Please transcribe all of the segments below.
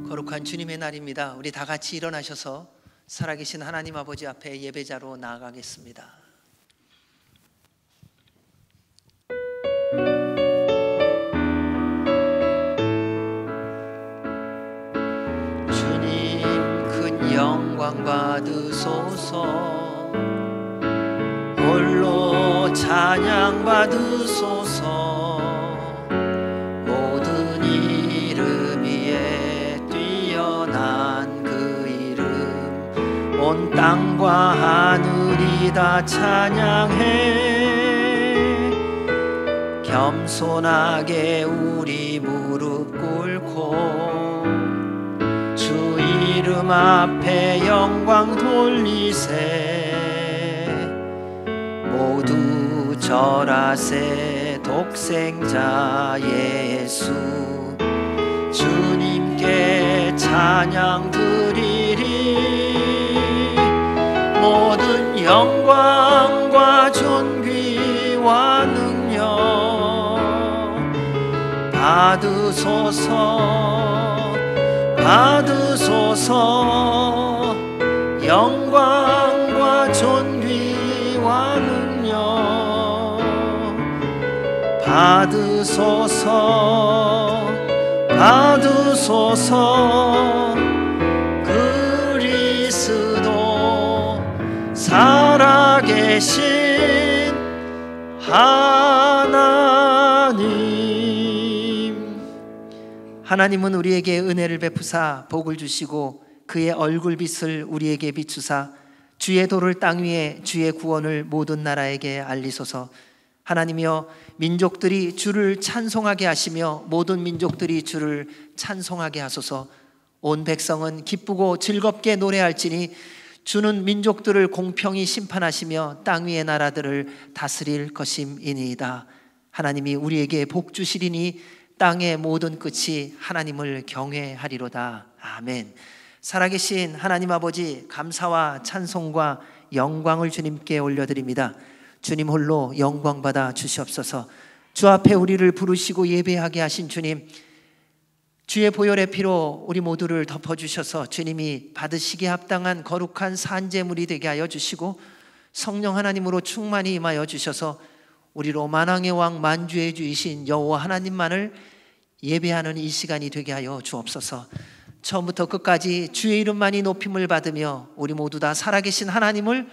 거룩한 주님의 날입니다. 우리 다 같이 일어나셔서 살아계신 하나님 아버지 앞에 예배자로 나아가겠습니다. 주님 큰 영광 받으소서, 홀로 찬양 받으소서. 모든 이름 위에 뛰어난 그 이름, 온 땅과 하늘이 다 찬양해. 겸손하게 우리 무릎 꿇고 주 이름 앞에 영광 돌리세. 모두 절하세. 독생자 예수 주님께 찬양 드리리. 모든 영광과 존귀와 능력 받으소서, 받으소서. 영광과 존귀와 능력 받으소서, 받으소서. 그리스도 살아계신 하나님은 우리에게 은혜를 베푸사 복을 주시고 그의 얼굴빛을 우리에게 비추사 주의 도를 땅 위에 주의 구원을 모든 나라에게 알리소서. 하나님이여, 민족들이 주를 찬송하게 하시며 모든 민족들이 주를 찬송하게 하소서. 온 백성은 기쁘고 즐겁게 노래할지니 주는 민족들을 공평히 심판하시며 땅 위의 나라들을 다스릴 것임이니이다. 하나님이 우리에게 복 주시리니 땅의 모든 끝이 하나님을 경외하리로다. 아멘. 살아계신 하나님 아버지, 감사와 찬송과 영광을 주님께 올려드립니다. 주님 홀로 영광 받아 주시옵소서. 주 앞에 우리를 부르시고 예배하게 하신 주님, 주의 보혈의 피로 우리 모두를 덮어주셔서 주님이 받으시기에 합당한 거룩한 산제물이 되게 하여 주시고 성령 하나님으로 충만히 임하여 주셔서 우리로 만왕의 왕 만주의 주이신 여호와 하나님만을 예배하는 이 시간이 되게 하여 주옵소서. 처음부터 끝까지 주의 이름만이 높임을 받으며 우리 모두 다 살아계신 하나님을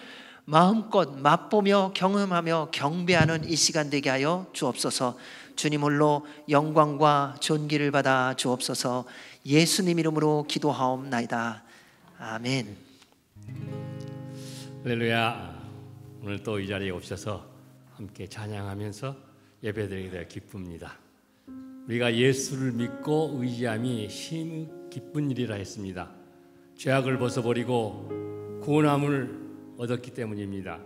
마음껏 맛보며 경험하며 경배하는 이 시간 되게 하여 주옵소서. 주님 홀로 영광과 존귀를 받아 주옵소서. 예수님 이름으로 기도하옵나이다. 아멘. 할렐루야. 오늘 또 이 자리에 오셔서 함께 찬양하면서 예배드리게 되어 기쁩니다. 우리가 예수를 믿고 의지함이 심 기쁜 일이라 했습니다. 죄악을 벗어버리고 구원함을 얻었기 때문입니다.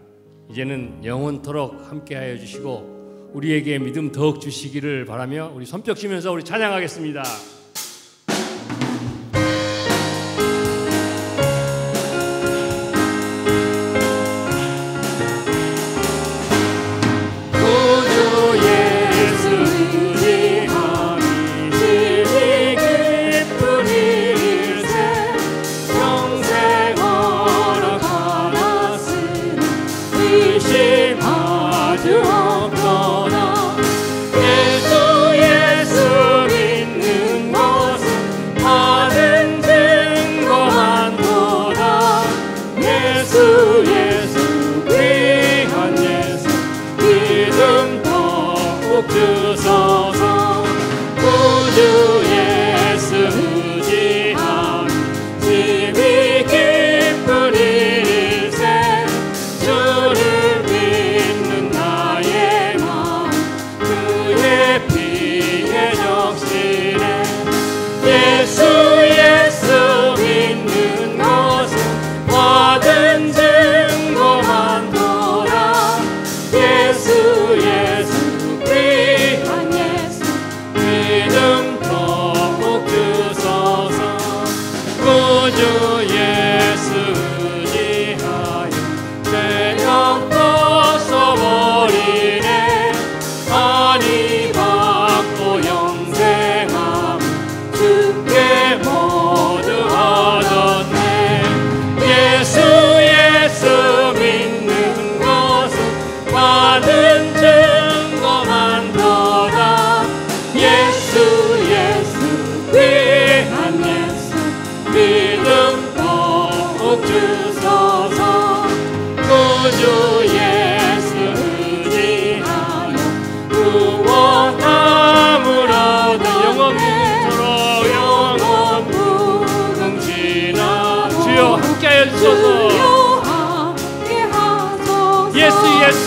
이제는 영원토록 함께하여 주시고 우리에게 믿음 더욱 주시기를 바라며 우리 손뼉 치면서 우리 찬양하겠습니다. 주를 믿는 나의 예수 예수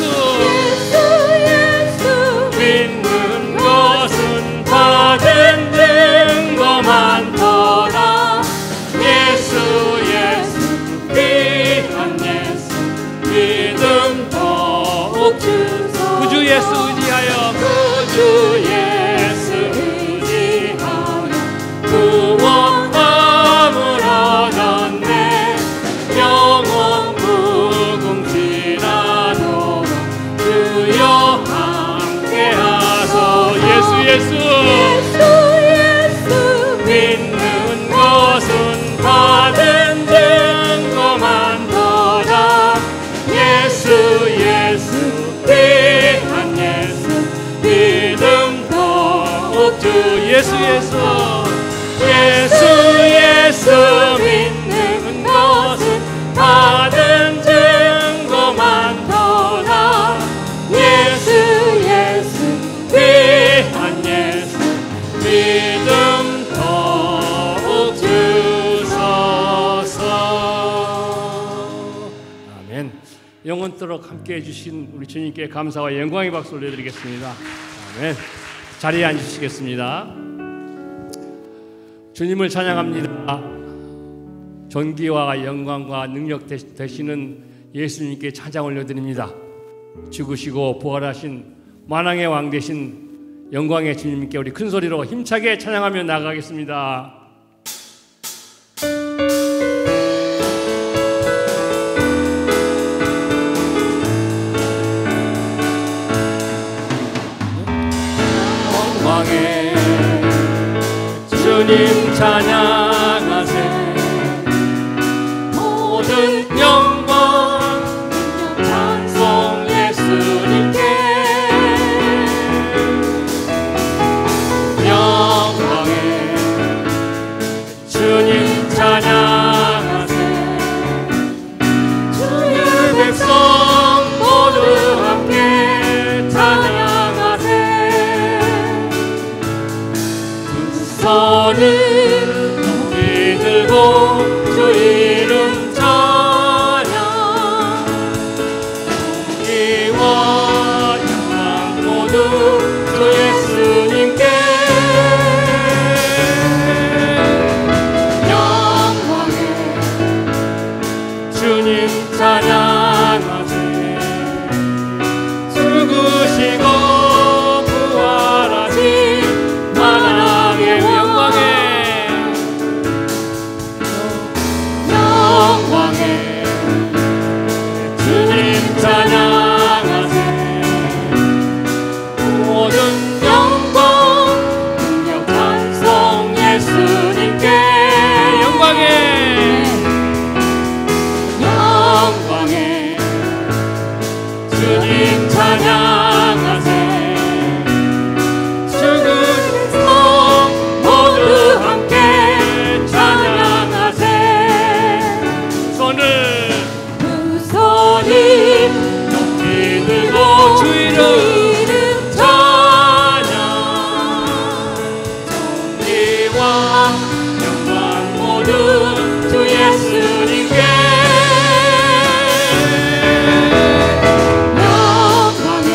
믿는 것은 받은 증거 많더라. 예수 예수 귀한 예수 믿음 더욱 주소. 구주 예수 의지하여 구주 예수 의지하여 구원함을 얻었네. 영원 무궁지라도 주여 함께하소. 예수 예수 믿는 것은 받은 증거 많더라. 예수 예수 귀한 예수 믿음 더욱 주. 예수 예수 예수 예수 믿는 것은 받은 증거 많더라. 예수 예수 귀한 예수 믿음 더욱 주소서. 아멘. 영원토록 함께해 주신 우리 주님께 감사와 영광의 박수 올려드리겠습니다. 아멘. 자리에 앉으시겠습니다. 주님을 찬양합니다. 존귀와 영광과 능력 되시는 예수님께 찬양 올려드립니다. 죽으시고 부활하신 만왕의 왕 되신 영광의 주님께 우리 큰 소리로 힘차게 찬양하며 나가겠습니다. 영광의 주님 찬양하세. 모든 영광 찬송 예수님께. 영광의 주님 찬양하세. 주의 백성 모두 함께 찬양하세. 두 손을 높이 들고 주 이름 찬양. 존귀와 영광 모두 주 예수님께. 영광의 주님 찬양하세. 죽으시고 부활하신 만왕의 영광의 주님 찬양하세. 모든 영광 능력 찬송 예수님께. 영광의 주님 찬양하세. 죽으신 모두 함께 찬양하세. 손을 두 손을 높이 들고 주 이름 찬양. 존귀와 영광 모두 주 예수님께. 영광의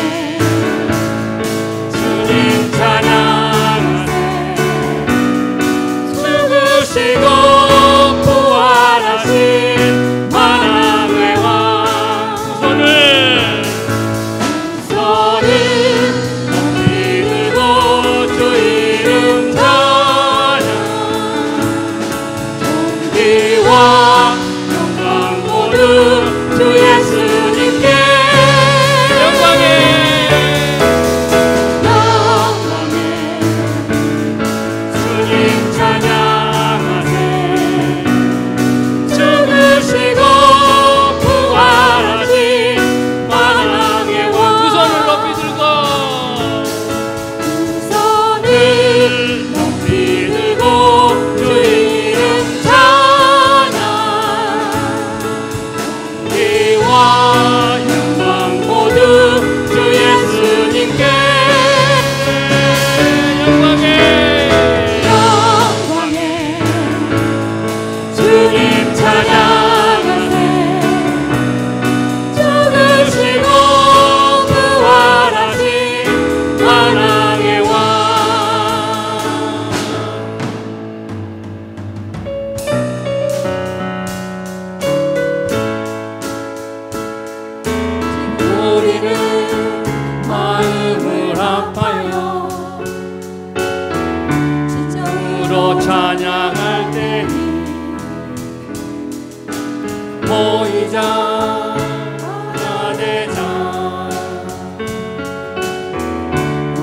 되자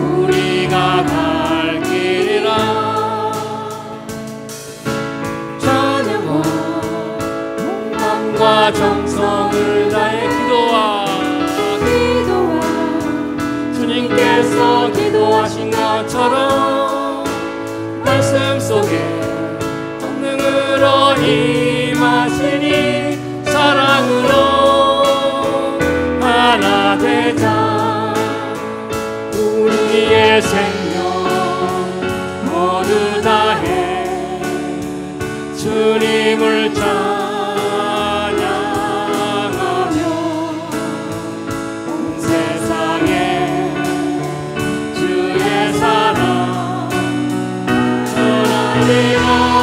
우리가 갈 길이라 찬양과 마음과 정성을 다해 기도와 주님께서 기도하신 것처럼 말씀 속에 권능으로 임하시니 사랑으로 하나 되자 우리의 생명 모두 다해 주님을 찬양하며 온 세상에 주의 사랑 전하리라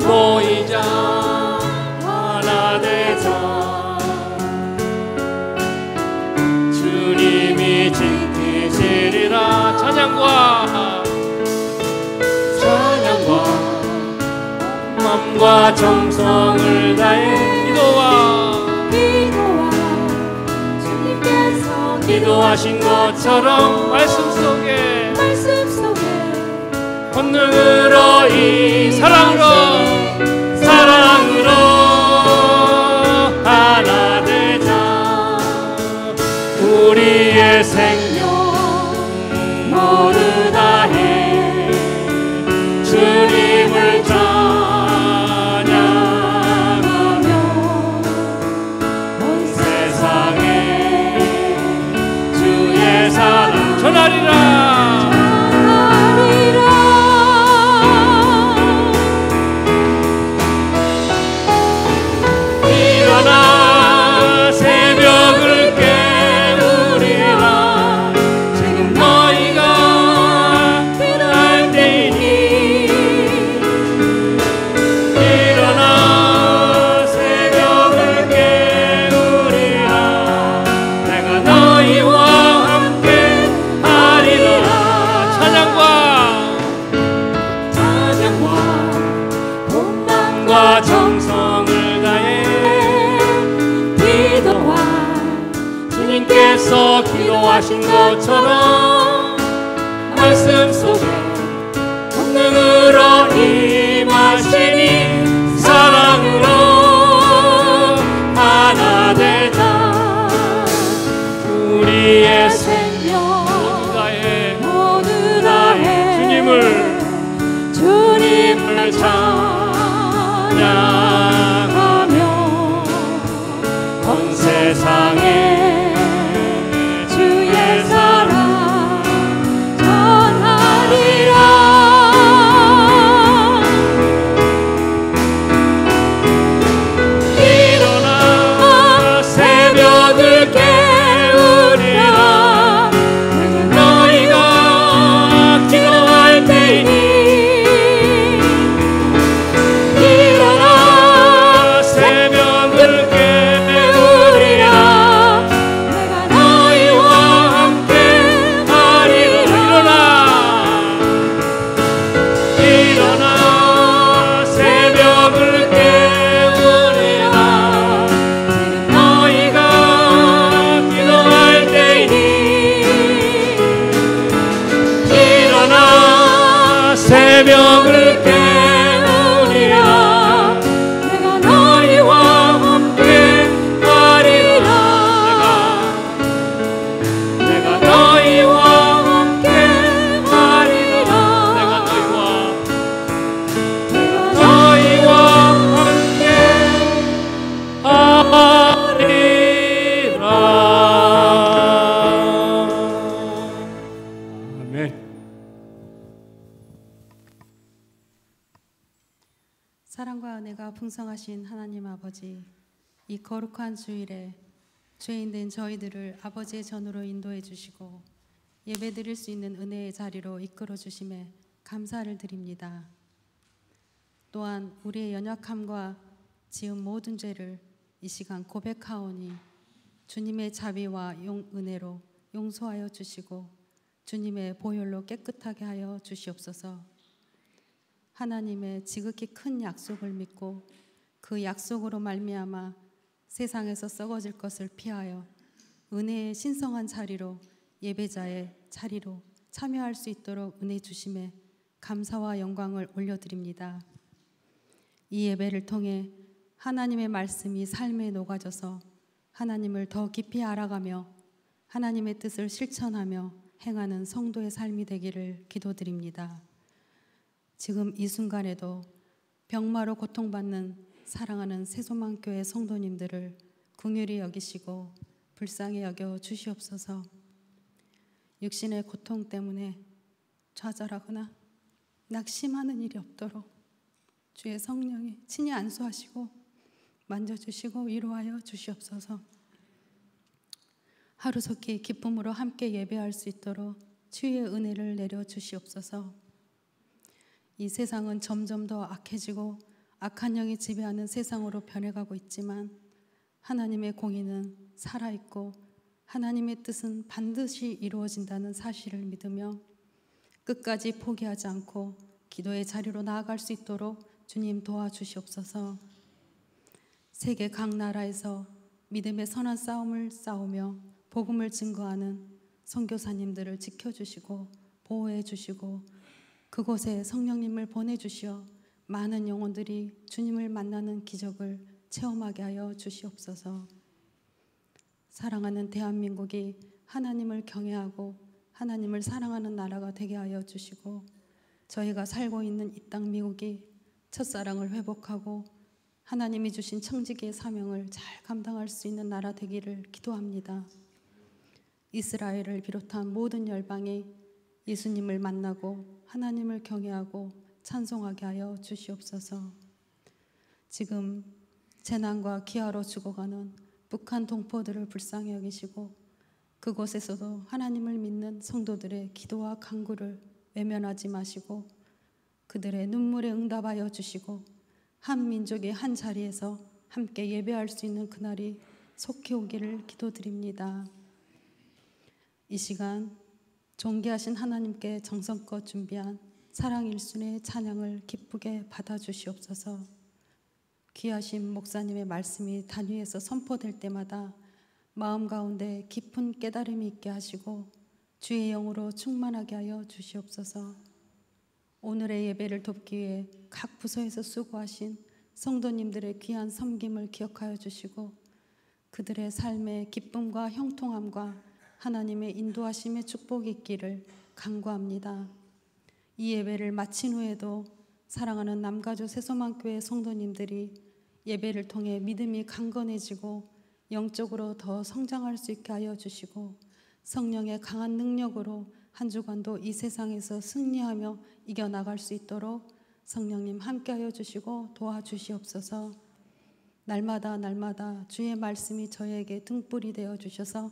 모이자 하나 되자 주님이 지키시리라 찬양과 마음과 정성을 다해 기도와 주님께서 기도하신 것처럼 말씀 속에 권능으로 이 사랑으로 하나 되자 우리의 생명 모두 다해 주님을 찬양하며 온 세상에 주의 사랑 전하리라 정성을 다해 기도와 주님께서 기도하신 것처럼 말씀 속에 권능으로 임하시니 사랑으로 하나 되자 우리의 생명 모두 다해 주님을 찬양하며 온 세상에 주의 사랑 전하리라 일어나 새벽을 깨우리라 너희가 기도할 때이니 새벽을 깨우리라 내가 너희와 함께 하리라 내가 너희와 함께 하리라 내가 너희와 함께 하리라 사랑과 은혜가 풍성하신 하나님 아버지, 이 거룩한 주일에 죄인된 저희들을 아버지의 전으로 인도해 주시고 예배드릴 수 있는 은혜의 자리로 이끌어 주심에 감사를 드립니다. 또한 우리의 연약함과 지은 모든 죄를 이 시간 고백하오니 주님의 자비와 은혜로 용서하여 주시고 주님의 보혈로 깨끗하게 하여 주시옵소서. 하나님의 지극히 큰 약속을 믿고 그 약속으로 말미암아 세상에서 썩어질 것을 피하여 은혜의 신성한 자리로, 예배자의 자리로 참여할 수 있도록 은혜 주심에 감사와 영광을 올려드립니다. 이 예배를 통해 하나님의 말씀이 삶에 녹아져서 하나님을 더 깊이 알아가며 하나님의 뜻을 실천하며 행하는 성도의 삶이 되기를 기도드립니다. 지금 이 순간에도 병마로 고통받는 사랑하는 새소망교회 성도님들을 긍휼히 여기시고 불쌍히 여겨 주시옵소서. 육신의 고통 때문에 좌절하거나 낙심하는 일이 없도록 주의 성령이 친히 안수하시고 만져주시고 위로하여 주시옵소서. 하루속히 기쁨으로 함께 예배할 수 있도록 주의 은혜를 내려 주시옵소서. 이 세상은 점점 더 악해지고 악한 영이 지배하는 세상으로 변해가고 있지만 하나님의 공의는 살아있고 하나님의 뜻은 반드시 이루어진다는 사실을 믿으며 끝까지 포기하지 않고 기도의 자리로 나아갈 수 있도록 주님 도와주시옵소서. 세계 각 나라에서 믿음의 선한 싸움을 싸우며 복음을 증거하는 선교사님들을 지켜주시고 보호해 주시고 그곳에 성령님을 보내주시어 많은 영혼들이 주님을 만나는 기적을 체험하게 하여 주시옵소서. 사랑하는 대한민국이 하나님을 경외하고 하나님을 사랑하는 나라가 되게 하여 주시고 저희가 살고 있는 이 땅 미국이 첫사랑을 회복하고 하나님이 주신 청지기의 사명을 잘 감당할 수 있는 나라 되기를 기도합니다. 이스라엘을 비롯한 모든 열방이 예수님을 만나고 하나님을 경외하고 찬송하게 하여 주시옵소서. 지금 재난과 기아로 죽어가는 북한 동포들을 불쌍히 여기시고 그곳에서도 하나님을 믿는 성도들의 기도와 간구를 외면하지 마시고 그들의 눈물에 응답하여 주시고 한 민족의 한 자리에서 함께 예배할 수 있는 그날이 속히 오기를 기도드립니다. 이 시간 존귀하신 하나님께 정성껏 준비한 사랑 일순의 찬양을 기쁘게 받아주시옵소서. 귀하신 목사님의 말씀이 단위에서 선포될 때마다 마음 가운데 깊은 깨달음이 있게 하시고 주의 영으로 충만하게 하여 주시옵소서. 오늘의 예배를 돕기 위해 각 부서에서 수고하신 성도님들의 귀한 섬김을 기억하여 주시고 그들의 삶의 기쁨과 형통함과 하나님의 인도하심의 축복이 있기를 간구합니다. 이 예배를 마친 후에도 사랑하는 남가주 새소망교회 성도님들이 예배를 통해 믿음이 강건해지고 영적으로 더 성장할 수 있게 하여 주시고 성령의 강한 능력으로 한 주간도 이 세상에서 승리하며 이겨나갈 수 있도록 성령님 함께하여 주시고 도와주시옵소서. 날마다 주의 말씀이 저에게 등불이 되어 주셔서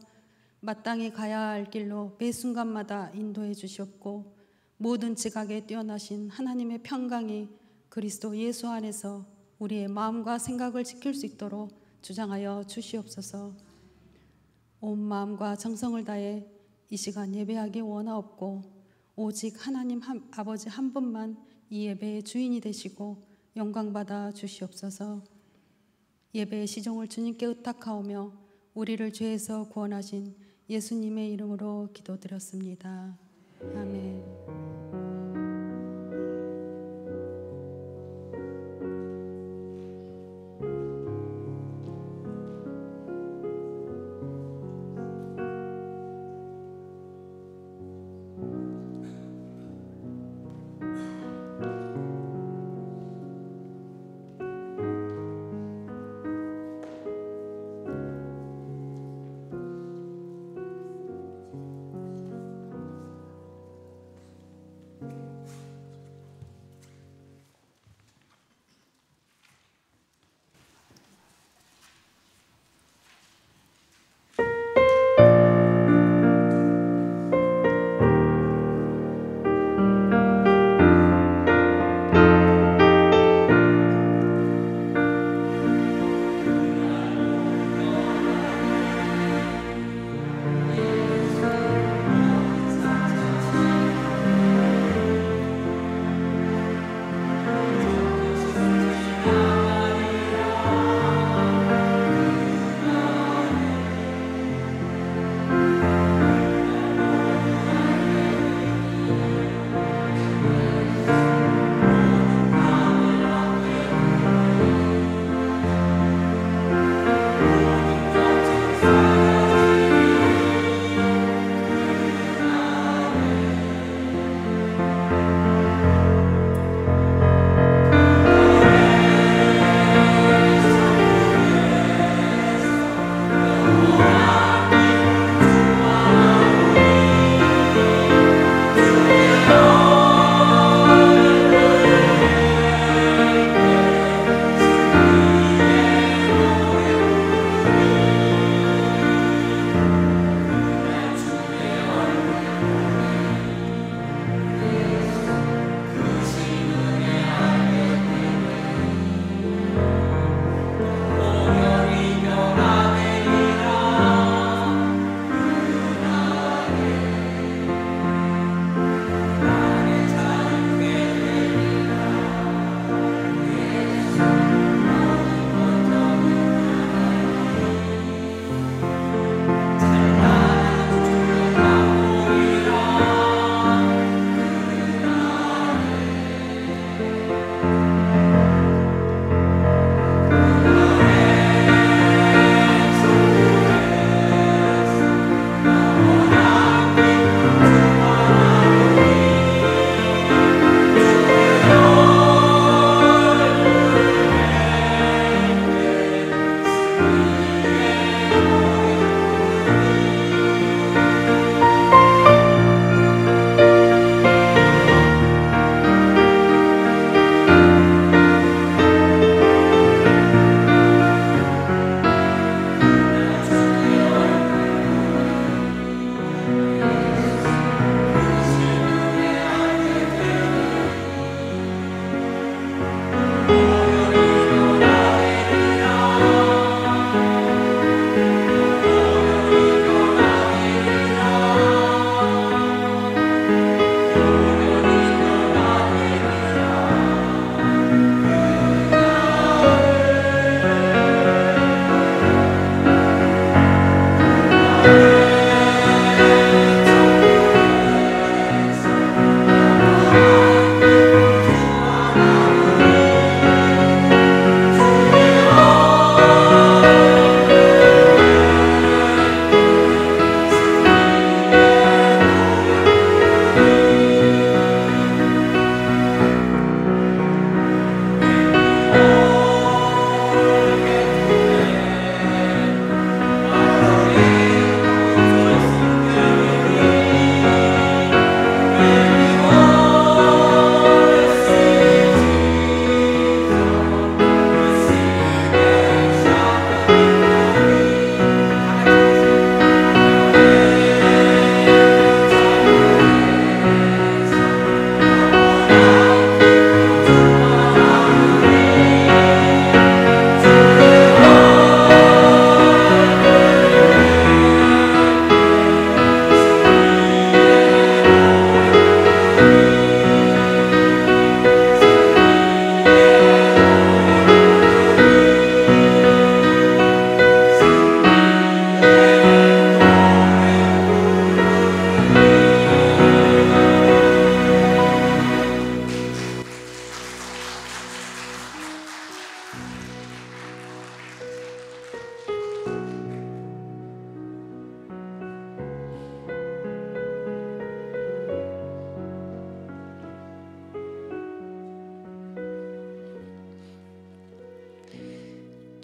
마땅히 가야 할 길로 매 순간마다 인도해 주셨고 모든 지각에 뛰어나신 하나님의 평강이 그리스도 예수 안에서 우리의 마음과 생각을 지킬 수 있도록 주장하여 주시옵소서. 온 마음과 정성을 다해 이 시간 예배하기 원하옵고 오직 하나님 아버지 한 분만 이 예배의 주인이 되시고 영광받아 주시옵소서. 예배의 시종을 주님께 의탁하오며 우리를 죄에서 구원하신 예수님의 이름으로 기도드렸습니다. 아멘.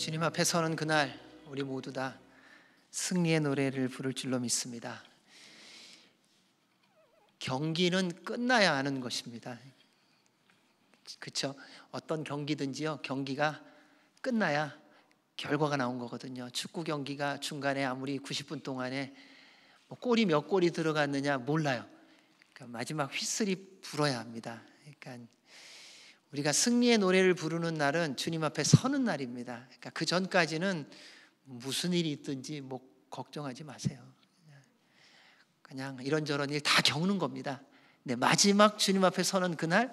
주님 앞에 서는 그날 우리 모두 다 승리의 노래를 부를 줄로 믿습니다. 경기는 끝나야 하는 것입니다. 그렇죠? 어떤 경기든지요, 경기가 끝나야 결과가 나온 거거든요. 축구 경기가 중간에 아무리 90분 동안에 골이 몇 골이 들어갔느냐 몰라요. 그러니까 마지막 휘슬이 불어야 합니다. 그러니까 우리가 승리의 노래를 부르는 날은 주님 앞에 서는 날입니다. 그러니까 그 전까지는 무슨 일이 있든지 뭐 걱정하지 마세요. 그냥 이런저런 일 다 겪는 겁니다. 근데 마지막 주님 앞에 서는 그날,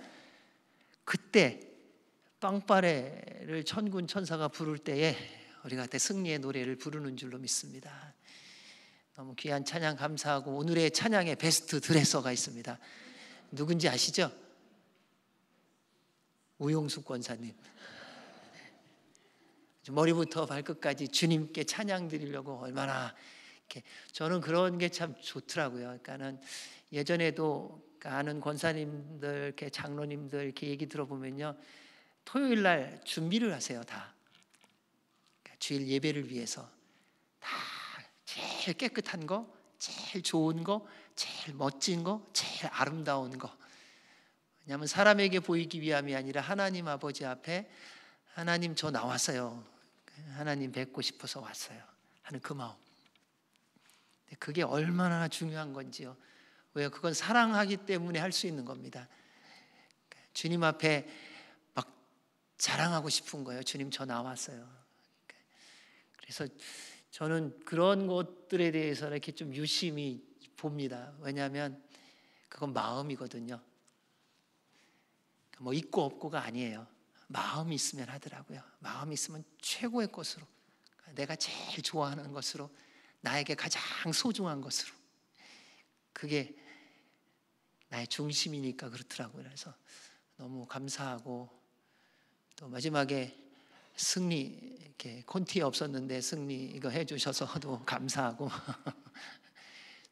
그때 빵빠레를 천군 천사가 부를 때에 우리가 그때 승리의 노래를 부르는 줄로 믿습니다. 너무 귀한 찬양 감사하고, 오늘의 찬양의 베스트 드레서가 있습니다. 누군지 아시죠? 우용숙 권사님. 머리부터 발끝까지 주님께 찬양 드리려고 얼마나 이렇게, 저는 그런 게 참 좋더라고요. 그러니까는 예전에도 아는 권사님들, 이렇게 장로님들 이렇게 얘기 들어보면요, 토요일 날 준비를 하세요. 다 주일 예배를 위해서 다 제일 깨끗한 거, 제일 좋은 거, 제일 멋진 거, 제일 아름다운 거. 왜냐하면 사람에게 보이기 위함이 아니라 하나님 아버지 앞에, 하나님 저 나왔어요, 하나님 뵙고 싶어서 왔어요 하는 그 마음. 그게 얼마나 중요한 건지요. 왜요? 그건 사랑하기 때문에 할 수 있는 겁니다. 주님 앞에 막 자랑하고 싶은 거예요. 주님 저 나왔어요. 그래서 저는 그런 것들에 대해서 이렇게 좀 유심히 봅니다. 왜냐하면 그건 마음이거든요. 뭐 있고 없고가 아니에요. 마음이 있으면 하더라고요. 마음이 있으면 최고의 것으로, 내가 제일 좋아하는 것으로, 나에게 가장 소중한 것으로, 그게 나의 중심이니까 그렇더라고요. 그래서 너무 감사하고, 또 마지막에 승리, 이렇게 콘티에 없었는데 승리 이거 해주셔서도 감사하고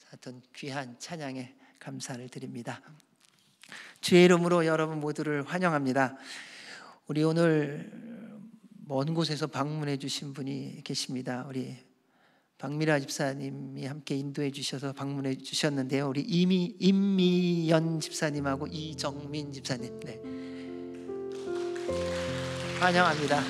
하여튼 귀한 찬양에 감사를 드립니다. 주의 이름으로 여러분 모두를 환영합니다. 우리 오늘 먼 곳에서 방문해 주신 분이 계십니다. 우리 박미라 집사님이 함께 인도해 주셔서 방문해 주셨는데요. 우리 임미연 집사님하고 이정민 집사님, 네, 환영합니다.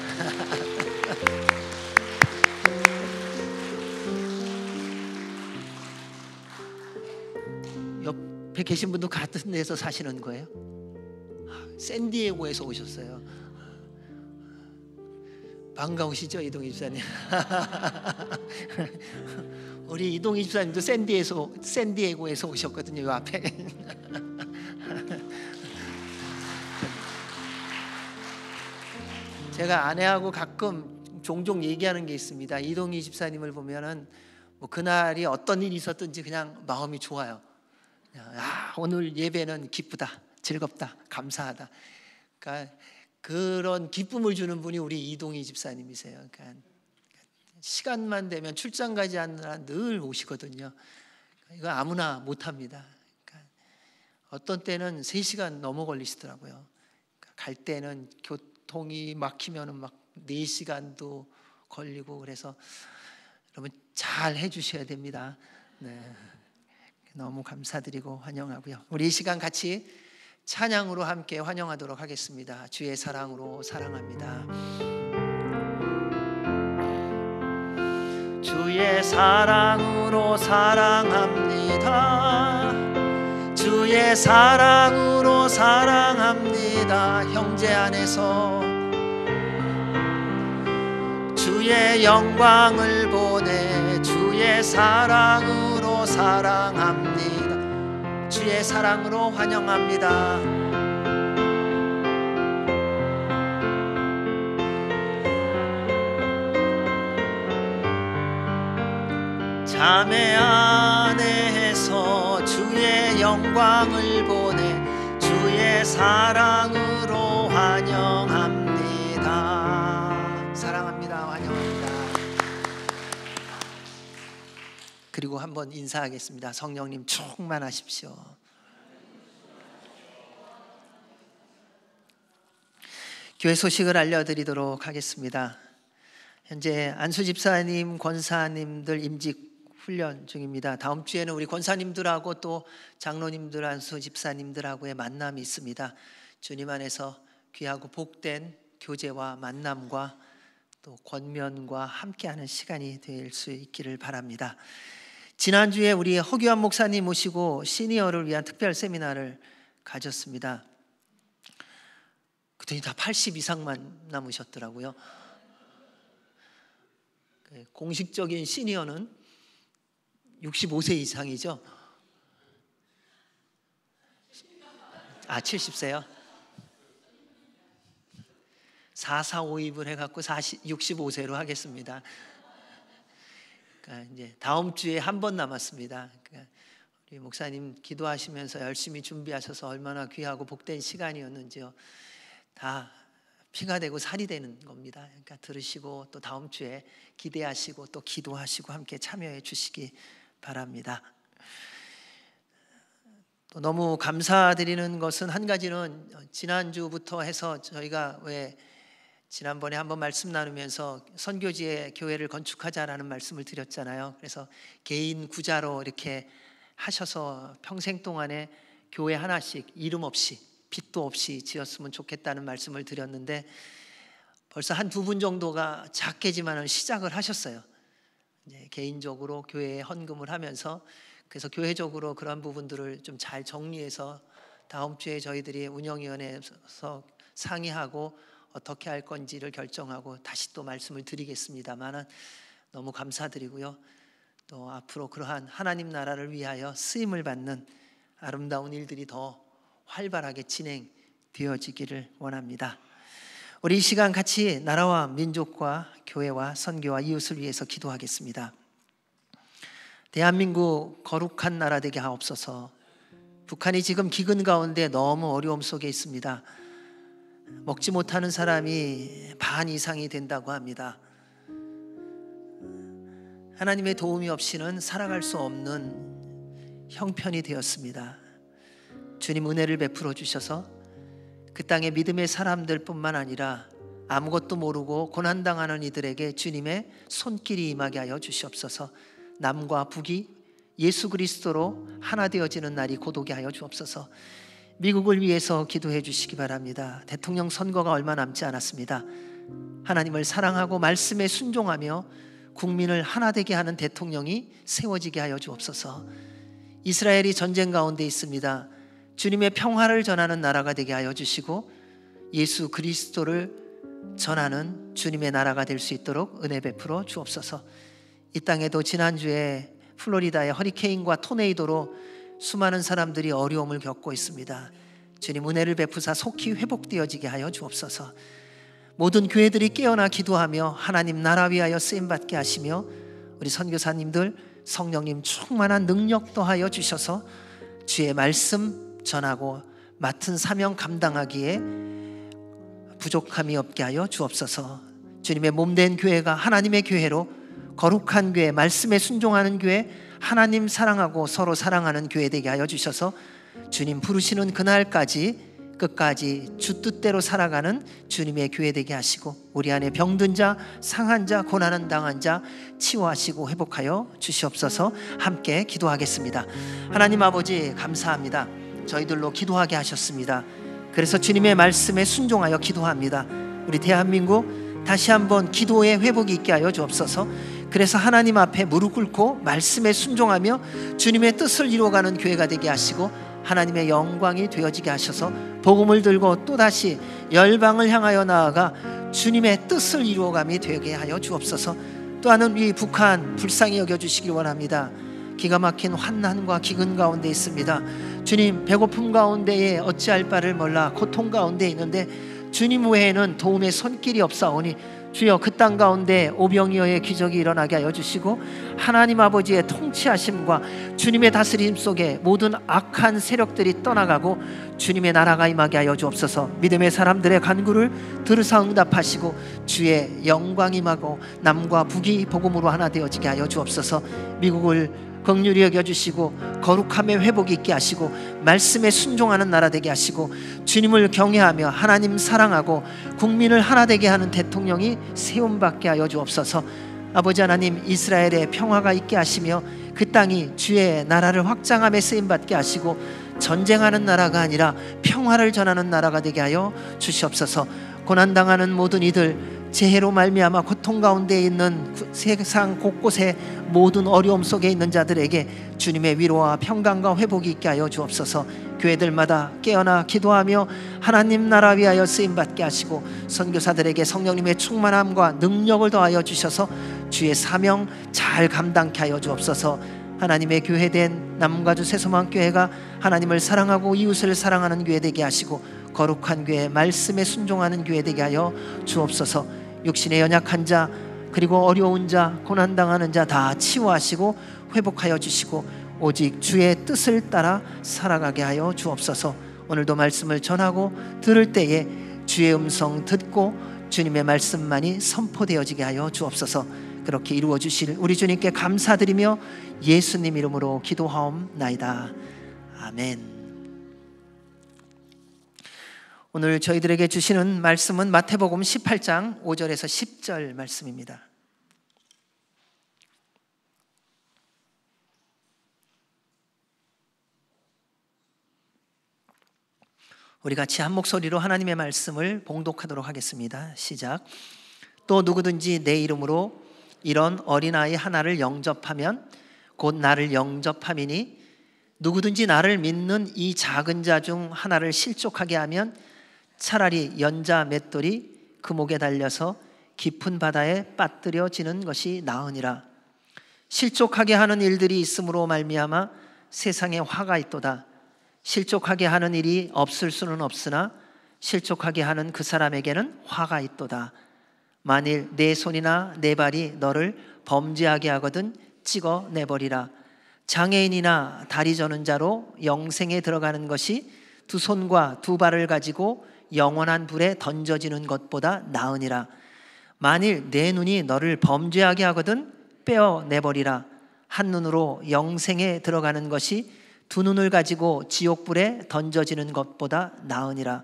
옆에 계신 분도 같은 데서 사시는 거예요? 샌디에고에서 오셨어요. 반가우시죠, 이동희 집사님? 우리 이동희 집사님도 샌디에고에서 오셨거든요. 이 앞에. 제가 아내하고 가끔 종종 얘기하는 게 있습니다. 이동희 집사님을 보면은 뭐 그날이 어떤 일이 있었든지 그냥 마음이 좋아요. 오늘 예배는 기쁘다, 즐겁다, 감사하다. 그러니까 그런 기쁨을 주는 분이 우리 이동희 집사님이세요. 그러니까 시간만 되면 출장 가지 않느라 늘 오시거든요. 이거 아무나 못합니다. 그러니까 어떤 때는 3시간 넘어 걸리시더라고요. 그러니까 갈 때는 교통이 막히면은 막 4시간도 걸리고, 그래서 여러분 잘 해주셔야 됩니다. 네, 너무 감사드리고 환영하고요. 우리 이 시간 같이 찬양으로 함께 환영하도록 하겠습니다. 주의 사랑으로 사랑합니다. 주의 사랑으로 사랑합니다. 주의 사랑으로 사랑합니다. 형제 안에서 주의 영광을 보내 주의 사랑으로 사랑합니다. 주의 사랑으로 환영합니다. 자매 안에서 주의 영광을 보내 주의 사랑으로 환영합니다. 사랑합니다. 환영합니다. 그리고 한번 인사하겠습니다. 성령님 충만하십시오. 교회 소식을 알려드리도록 하겠습니다. 현재 안수 집사님, 권사님들 임직 훈련 중입니다. 다음 주에는 우리 권사님들하고 또 장로님들, 안수 집사님들하고의 만남이 있습니다. 주님 안에서 귀하고 복된 교제와 만남과 또 권면과 함께하는 시간이 될 수 있기를 바랍니다. 지난주에 우리 허규환 목사님 모시고 시니어를 위한 특별 세미나를 가졌습니다. 그랬더니 다 80 이상만 남으셨더라고요. 공식적인 시니어는 65세 이상이죠. 70세요? 445입을 해갖고 65세로 하겠습니다. 그러니까 이제 다음 주에 한 번 남았습니다. 그러니까 우리 목사님 기도하시면서 열심히 준비하셔서 얼마나 귀하고 복된 시간이었는지요. 다 피가 되고 살이 되는 겁니다. 그러니까 들으시고 또 다음 주에 기대하시고 또 기도하시고 함께 참여해 주시기 바랍니다. 또 너무 감사드리는 것은 한 가지는 지난주부터 해서 저희가 왜 지난번에 한번 말씀 나누면서 선교지에 교회를 건축하자라는 말씀을 드렸잖아요. 그래서 개인 구자로 이렇게 하셔서 평생 동안에 교회 하나씩 이름 없이 빚도 없이 지었으면 좋겠다는 말씀을 드렸는데 벌써 한 2분 정도가 작게지만은 시작을 하셨어요. 이제 개인적으로 교회에 헌금을 하면서 그래서 교회적으로 그런 부분들을 좀 잘 정리해서 다음 주에 저희들이 운영위원회에서 상의하고 어떻게 할 건지를 결정하고 다시 또 말씀을 드리겠습니다만 너무 감사드리고요. 또 앞으로 그러한 하나님 나라를 위하여 쓰임을 받는 아름다운 일들이 더 활발하게 진행되어지기를 원합니다. 우리 이 시간 같이 나라와 민족과 교회와 선교와 이웃을 위해서 기도하겠습니다. 대한민국 거룩한 나라 되게 하옵소서. 북한이 지금 기근 가운데 너무 어려움 속에 있습니다. 먹지 못하는 사람이 반 이상이 된다고 합니다. 하나님의 도움이 없이는 살아갈 수 없는 형편이 되었습니다. 주님 은혜를 베풀어 주셔서 그 땅의 믿음의 사람들뿐만 아니라 아무것도 모르고 고난당하는 이들에게 주님의 손길이 임하게 하여 주시옵소서. 남과 북이 예수 그리스도로 하나 되어지는 날이 고도게 하여 주옵소서. 미국을 위해서 기도해 주시기 바랍니다. 대통령 선거가 얼마 남지 않았습니다. 하나님을 사랑하고 말씀에 순종하며 국민을 하나 되게 하는 대통령이 세워지게 하여 주옵소서. 이스라엘이 전쟁 가운데 있습니다. 주님의 평화를 전하는 나라가 되게 하여 주시고 예수 그리스도를 전하는 주님의 나라가 될 수 있도록 은혜 베풀어 주옵소서. 이 땅에도 지난주에 플로리다의 허리케인과 토네이도로 수많은 사람들이 어려움을 겪고 있습니다. 주님 은혜를 베푸사 속히 회복되어지게 하여 주옵소서. 모든 교회들이 깨어나 기도하며 하나님 나라 위하여 쓰임받게 하시며 우리 선교사님들 성령님 충만한 능력 더하여 주셔서 주의 말씀 전하고 맡은 사명 감당하기에 부족함이 없게 하여 주옵소서. 주님의 몸된 교회가 하나님의 교회로 거룩한 교회, 말씀에 순종하는 교회, 하나님 사랑하고 서로 사랑하는 교회 되게 하여 주셔서 주님 부르시는 그날까지 끝까지 주 뜻대로 살아가는 주님의 교회 되게 하시고 우리 안에 병든 자, 상한 자, 고난을 당한 자 치유하시고 회복하여 주시옵소서. 함께 기도하겠습니다. 하나님 아버지 감사합니다. 저희들로 기도하게 하셨습니다. 그래서 주님의 말씀에 순종하여 기도합니다. 우리 대한민국 다시 한번 기도의 회복이 있게 하여 주옵소서. 그래서 하나님 앞에 무릎 꿇고 말씀에 순종하며 주님의 뜻을 이루어가는 교회가 되게 하시고 하나님의 영광이 되어지게 하셔서 복음을 들고 또다시 열방을 향하여 나아가 주님의 뜻을 이루어감이 되게 하여 주옵소서. 또한 이 북한 불쌍히 여겨주시길 원합니다. 기가 막힌 환난과 기근 가운데 있습니다. 주님 배고픔 가운데에 어찌할 바를 몰라 고통 가운데 있는데 주님 외에는 도움의 손길이 없사오니 주여 그 땅 가운데 오병이어의 기적이 일어나게 하여 주시고 하나님 아버지의 통치하심과 주님의 다스림 속에 모든 악한 세력들이 떠나가고 주님의 나라가 임하게 하여 주옵소서. 믿음의 사람들의 간구를 들으사 응답하시고 주의 영광 임하고 남과 북이 복음으로 하나 되어지게 하여 주옵소서. 미국을 긍휼히 여겨주시고 거룩함의 회복이 있게 하시고 말씀에 순종하는 나라 되게 하시고 주님을 경외하며 하나님 사랑하고 국민을 하나 되게 하는 대통령이 세움받게 하여 주옵소서. 아버지 하나님, 이스라엘에 평화가 있게 하시며 그 땅이 주의 나라를 확장함에 쓰임받게 하시고 전쟁하는 나라가 아니라 평화를 전하는 나라가 되게 하여 주시옵소서. 고난당하는 모든 이들, 재해로 말미암아 고통 가운데 있는 세상 곳곳에 모든 어려움 속에 있는 자들에게 주님의 위로와 평강과 회복이 있게 하여 주옵소서. 교회들마다 깨어나 기도하며 하나님 나라 위하여 쓰임받게 하시고 선교사들에게 성령님의 충만함과 능력을 더하여 주셔서 주의 사명 잘 감당케 하여 주옵소서. 하나님의 교회된 남가주 새소망교회가 하나님을 사랑하고 이웃을 사랑하는 교회 되게 하시고 거룩한 교회, 말씀에 순종하는 교회 되게 하여 주옵소서. 육신의 연약한 자, 그리고 어려운 자, 고난당하는 자 다 치유하시고 회복하여 주시고 오직 주의 뜻을 따라 살아가게 하여 주옵소서. 오늘도 말씀을 전하고 들을 때에 주의 음성 듣고 주님의 말씀만이 선포되어지게 하여 주옵소서. 그렇게 이루어 주실 우리 주님께 감사드리며 예수님 이름으로 기도하옵나이다. 아멘. 오늘 저희들에게 주시는 말씀은 마태복음 18장 5절에서 10절 말씀입니다. 우리 같이 한 목소리로 하나님의 말씀을 봉독하도록 하겠습니다. 시작. 또 누구든지 내 이름으로 이런 어린아이 하나를 영접하면 곧 나를 영접함이니 누구든지 나를 믿는 이 작은 자 중 하나를 실족하게 하면 차라리 연자 맷돌이 그 목에 달려서 깊은 바다에 빠뜨려지는 것이 나으니라. 실족하게 하는 일들이 있으므로 말미암아 세상에 화가 있도다. 실족하게 하는 일이 없을 수는 없으나 실족하게 하는 그 사람에게는 화가 있도다. 만일 내 손이나 내 발이 너를 범죄하게 하거든 찍어내버리라. 장애인이나 다리 저는 자로 영생에 들어가는 것이 두 손과 두 발을 가지고 영원한 불에 던져지는 것보다 나으니라. 만일 내 눈이 너를 범죄하게 하거든 빼어내버리라. 한 눈으로 영생에 들어가는 것이 두 눈을 가지고 지옥불에 던져지는 것보다 나으니라.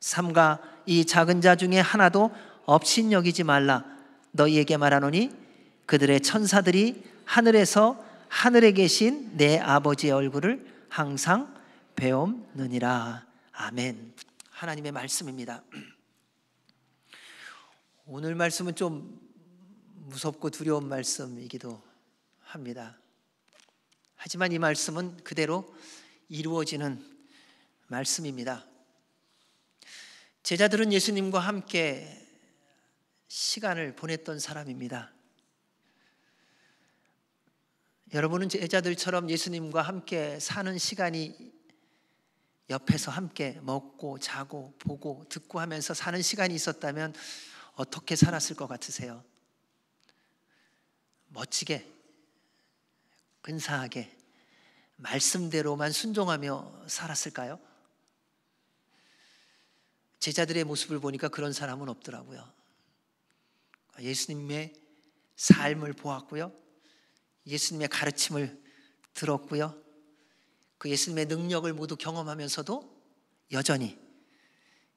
삼가 이 작은 자 중에 하나도 업신여기지 말라. 너희에게 말하노니 그들의 천사들이 하늘에서 하늘에 계신 내 아버지의 얼굴을 항상 배움느니라. 아멘. 하나님의 말씀입니다. 오늘 말씀은 좀 무섭고 두려운 말씀이기도 합니다. 하지만 이 말씀은 그대로 이루어지는 말씀입니다. 제자들은 예수님과 함께 시간을 보냈던 사람입니다. 여러분은 제자들처럼 예수님과 함께 사는 시간이 옆에서 함께 먹고 자고 보고 듣고 하면서 사는 시간이 있었다면 어떻게 살았을 것 같으세요? 멋지게, 근사하게 말씀대로만 순종하며 살았을까요? 제자들의 모습을 보니까 그런 사람은 없더라고요. 예수님의 삶을 보았고요, 예수님의 가르침을 들었고요, 그 예수님의 능력을 모두 경험하면서도 여전히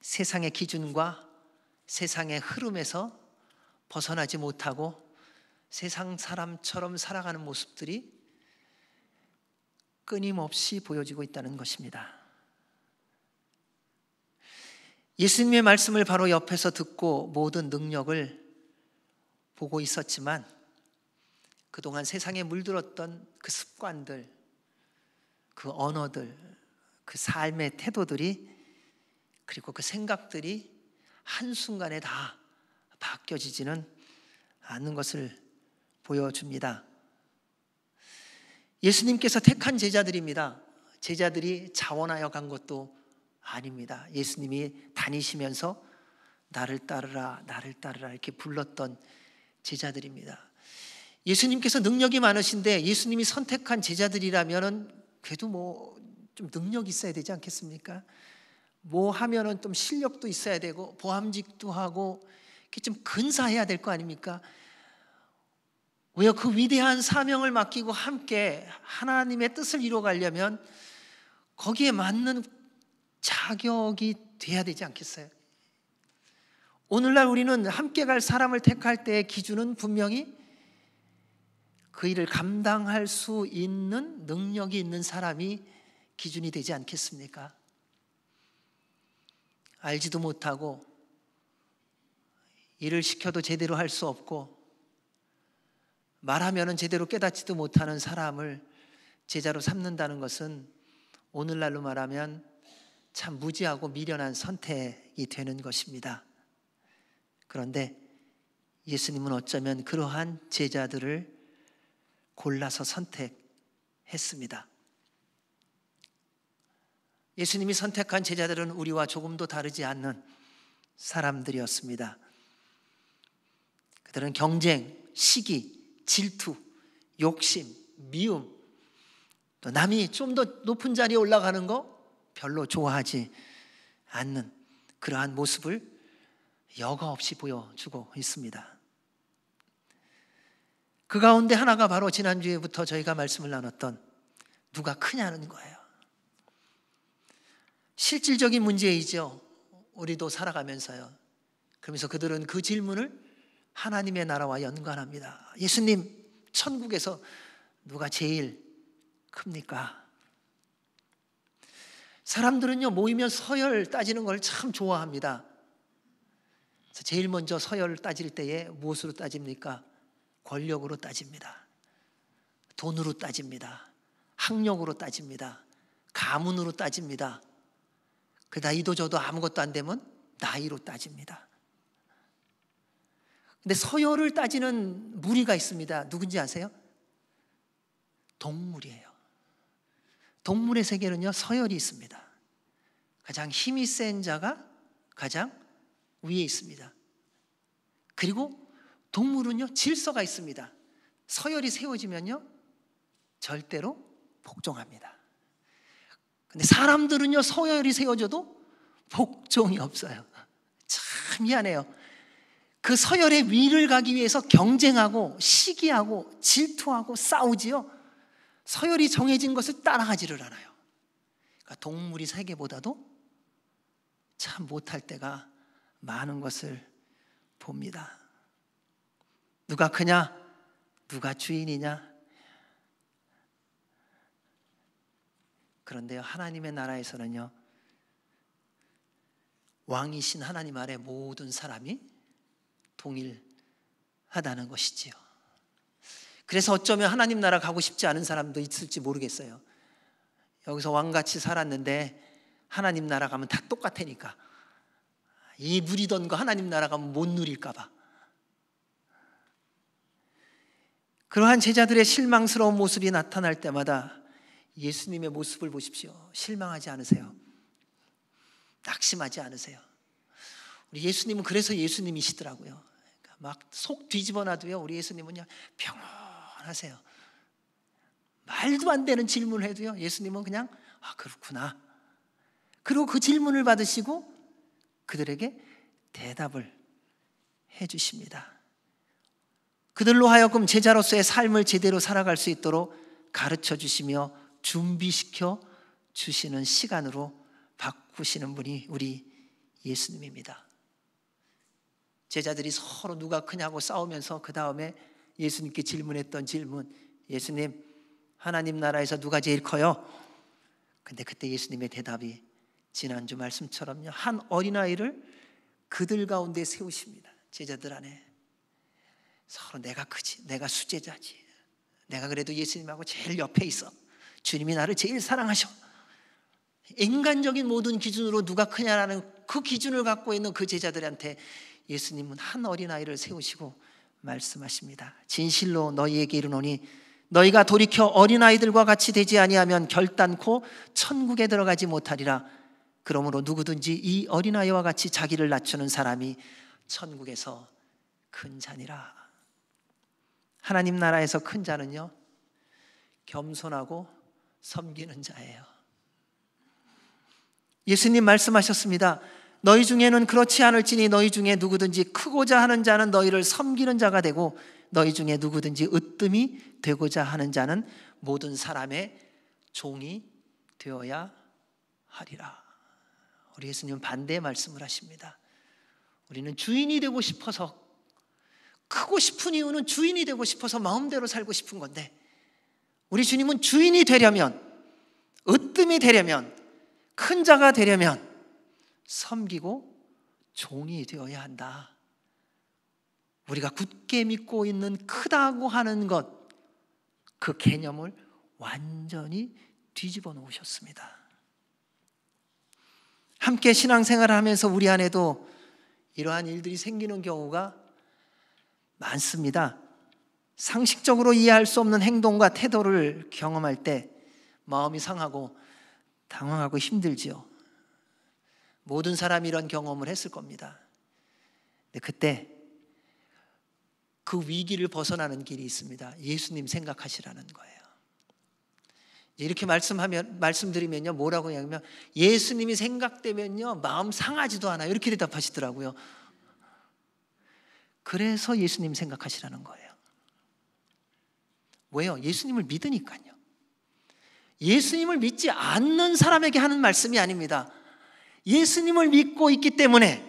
세상의 기준과 세상의 흐름에서 벗어나지 못하고 세상 사람처럼 살아가는 모습들이 끊임없이 보여지고 있다는 것입니다. 예수님의 말씀을 바로 옆에서 듣고 모든 능력을 보고 있었지만 그동안 세상에 물들었던 그 습관들, 그 언어들, 그 삶의 태도들이, 그리고 그 생각들이 한순간에 다 바뀌어지지는 않는 것을 보여줍니다. 예수님께서 택한 제자들입니다. 제자들이 자원하여 간 것도 아닙니다. 예수님이 다니시면서 나를 따르라, 나를 따르라 이렇게 불렀던 제자들입니다. 예수님께서 능력이 많으신데 예수님이 선택한 제자들이라면은 그래도 좀 능력이 있어야 되지 않겠습니까? 하면은 좀 실력도 있어야 되고 보암직도 하고 이렇게 좀 근사해야 될 거 아닙니까? 왜요? 그 위대한 사명을 맡기고 함께 하나님의 뜻을 이루어가려면 거기에 맞는 자격이 돼야 되지 않겠어요? 오늘날 우리는 함께 갈 사람을 택할 때의 기준은 분명히 그 일을 감당할 수 있는 능력이 있는 사람이 기준이 되지 않겠습니까? 알지도 못하고 일을 시켜도 제대로 할 수 없고 말하면은 제대로 깨닫지도 못하는 사람을 제자로 삼는다는 것은 오늘날로 말하면 참 무지하고 미련한 선택이 되는 것입니다. 그런데 예수님은 어쩌면 그러한 제자들을 골라서 선택했습니다. 예수님이 선택한 제자들은 우리와 조금도 다르지 않는 사람들이었습니다. 그들은 경쟁, 시기, 질투, 욕심, 미움, 또 남이 좀 더 높은 자리에 올라가는 거 별로 좋아하지 않는 그러한 모습을 여과 없이 보여주고 있습니다. 그 가운데 하나가 바로 지난주에부터 저희가 말씀을 나눴던 누가 크냐는 거예요. 실질적인 문제이죠. 우리도 살아가면서요. 그러면서 그들은 그 질문을 하나님의 나라와 연관합니다. 예수님, 천국에서 누가 제일 큽니까? 사람들은요, 모이면 서열 따지는 걸 참 좋아합니다. 그래서 제일 먼저 서열 따질 때에 무엇으로 따집니까? 권력으로 따집니다. 돈으로 따집니다. 학력으로 따집니다. 가문으로 따집니다. 그러다 이도저도 아무것도 안 되면 나이로 따집니다. 근데 서열을 따지는 무리가 있습니다. 누군지 아세요? 동물이에요. 동물의 세계는요, 서열이 있습니다. 가장 힘이 센 자가 가장 위에 있습니다. 그리고 동물은요, 질서가 있습니다. 서열이 세워지면요, 절대로 복종합니다. 근데 사람들은요, 서열이 세워져도 복종이 없어요. 참 미안해요. 그 서열의 위를 가기 위해서 경쟁하고 시기하고 질투하고 싸우지요. 서열이 정해진 것을 따라가지를 않아요. 그러니까 동물이 세계보다도 참 못할 때가 많은 것을 봅니다. 누가 크냐? 누가 주인이냐? 그런데요, 하나님의 나라에서는요, 왕이신 하나님 아래 모든 사람이 동일하다는 것이지요. 그래서 어쩌면 하나님 나라 가고 싶지 않은 사람도 있을지 모르겠어요. 여기서 왕같이 살았는데 하나님 나라 가면 다 똑같으니까, 이 누리던 거 하나님 나라 가면 못 누릴까 봐. 그러한 제자들의 실망스러운 모습이 나타날 때마다 예수님의 모습을 보십시오. 실망하지 않으세요? 낙심하지 않으세요? 우리 예수님은 그래서 예수님이시더라고요. 막 속 뒤집어 놔도요, 우리 예수님은요, 평온하세요. 말도 안 되는 질문을 해도요, 예수님은 그냥 그렇구나. 그리고 그 질문을 받으시고 그들에게 대답을 해주십니다. 그들로 하여금 제자로서의 삶을 제대로 살아갈 수 있도록 가르쳐 주시며 준비시켜 주시는 시간으로 바꾸시는 분이 우리 예수님입니다. 제자들이 서로 누가 크냐고 싸우면서 그 다음에 예수님께 질문했던 질문, 예수님, 하나님 나라에서 누가 제일 커요? 근데 그때 예수님의 대답이 지난주 말씀처럼요, 한 어린아이를 그들 가운데 세우십니다. 제자들 안에 서로 내가 크지, 내가 수제자지, 내가 그래도 예수님하고 제일 옆에 있어, 주님이 나를 제일 사랑하셔. 인간적인 모든 기준으로 누가 크냐라는 그 기준을 갖고 있는 그 제자들한테 예수님은 한 어린아이를 세우시고 말씀하십니다. 진실로 너희에게 이르노니 너희가 돌이켜 어린아이들과 같이 되지 아니하면 결단코 천국에 들어가지 못하리라. 그러므로 누구든지 이 어린아이와 같이 자기를 낮추는 사람이 천국에서 큰 자니라. 하나님 나라에서 큰 자는요, 겸손하고 섬기는 자예요. 예수님 말씀하셨습니다. 너희 중에는 그렇지 않을지니 너희 중에 누구든지 크고자 하는 자는 너희를 섬기는 자가 되고 너희 중에 누구든지 으뜸이 되고자 하는 자는 모든 사람의 종이 되어야 하리라. 우리 예수님은 반대의 말씀을 하십니다. 우리는 주인이 되고 싶어서, 크고 싶은 이유는 주인이 되고 싶어서 마음대로 살고 싶은 건데, 우리 주님은 주인이 되려면, 으뜸이 되려면, 큰 자가 되려면 섬기고 종이 되어야 한다. 우리가 굳게 믿고 있는 크다고 하는 것, 그 개념을 완전히 뒤집어 놓으셨습니다. 함께 신앙생활을 하면서 우리 안에도 이러한 일들이 생기는 경우가 많습니다. 상식적으로 이해할 수 없는 행동과 태도를 경험할 때 마음이 상하고 당황하고 힘들지요. 모든 사람이 이런 경험을 했을 겁니다. 근데 그때 그 위기를 벗어나는 길이 있습니다. 예수님 생각하시라는 거예요. 이렇게 말씀드리면요, 뭐라고 하냐면, 예수님이 생각되면요 마음 상하지도 않아요, 이렇게 대답하시더라고요. 그래서 예수님 생각하시라는 거예요. 왜요? 예수님을 믿으니까요. 예수님을 믿지 않는 사람에게 하는 말씀이 아닙니다. 예수님을 믿고 있기 때문에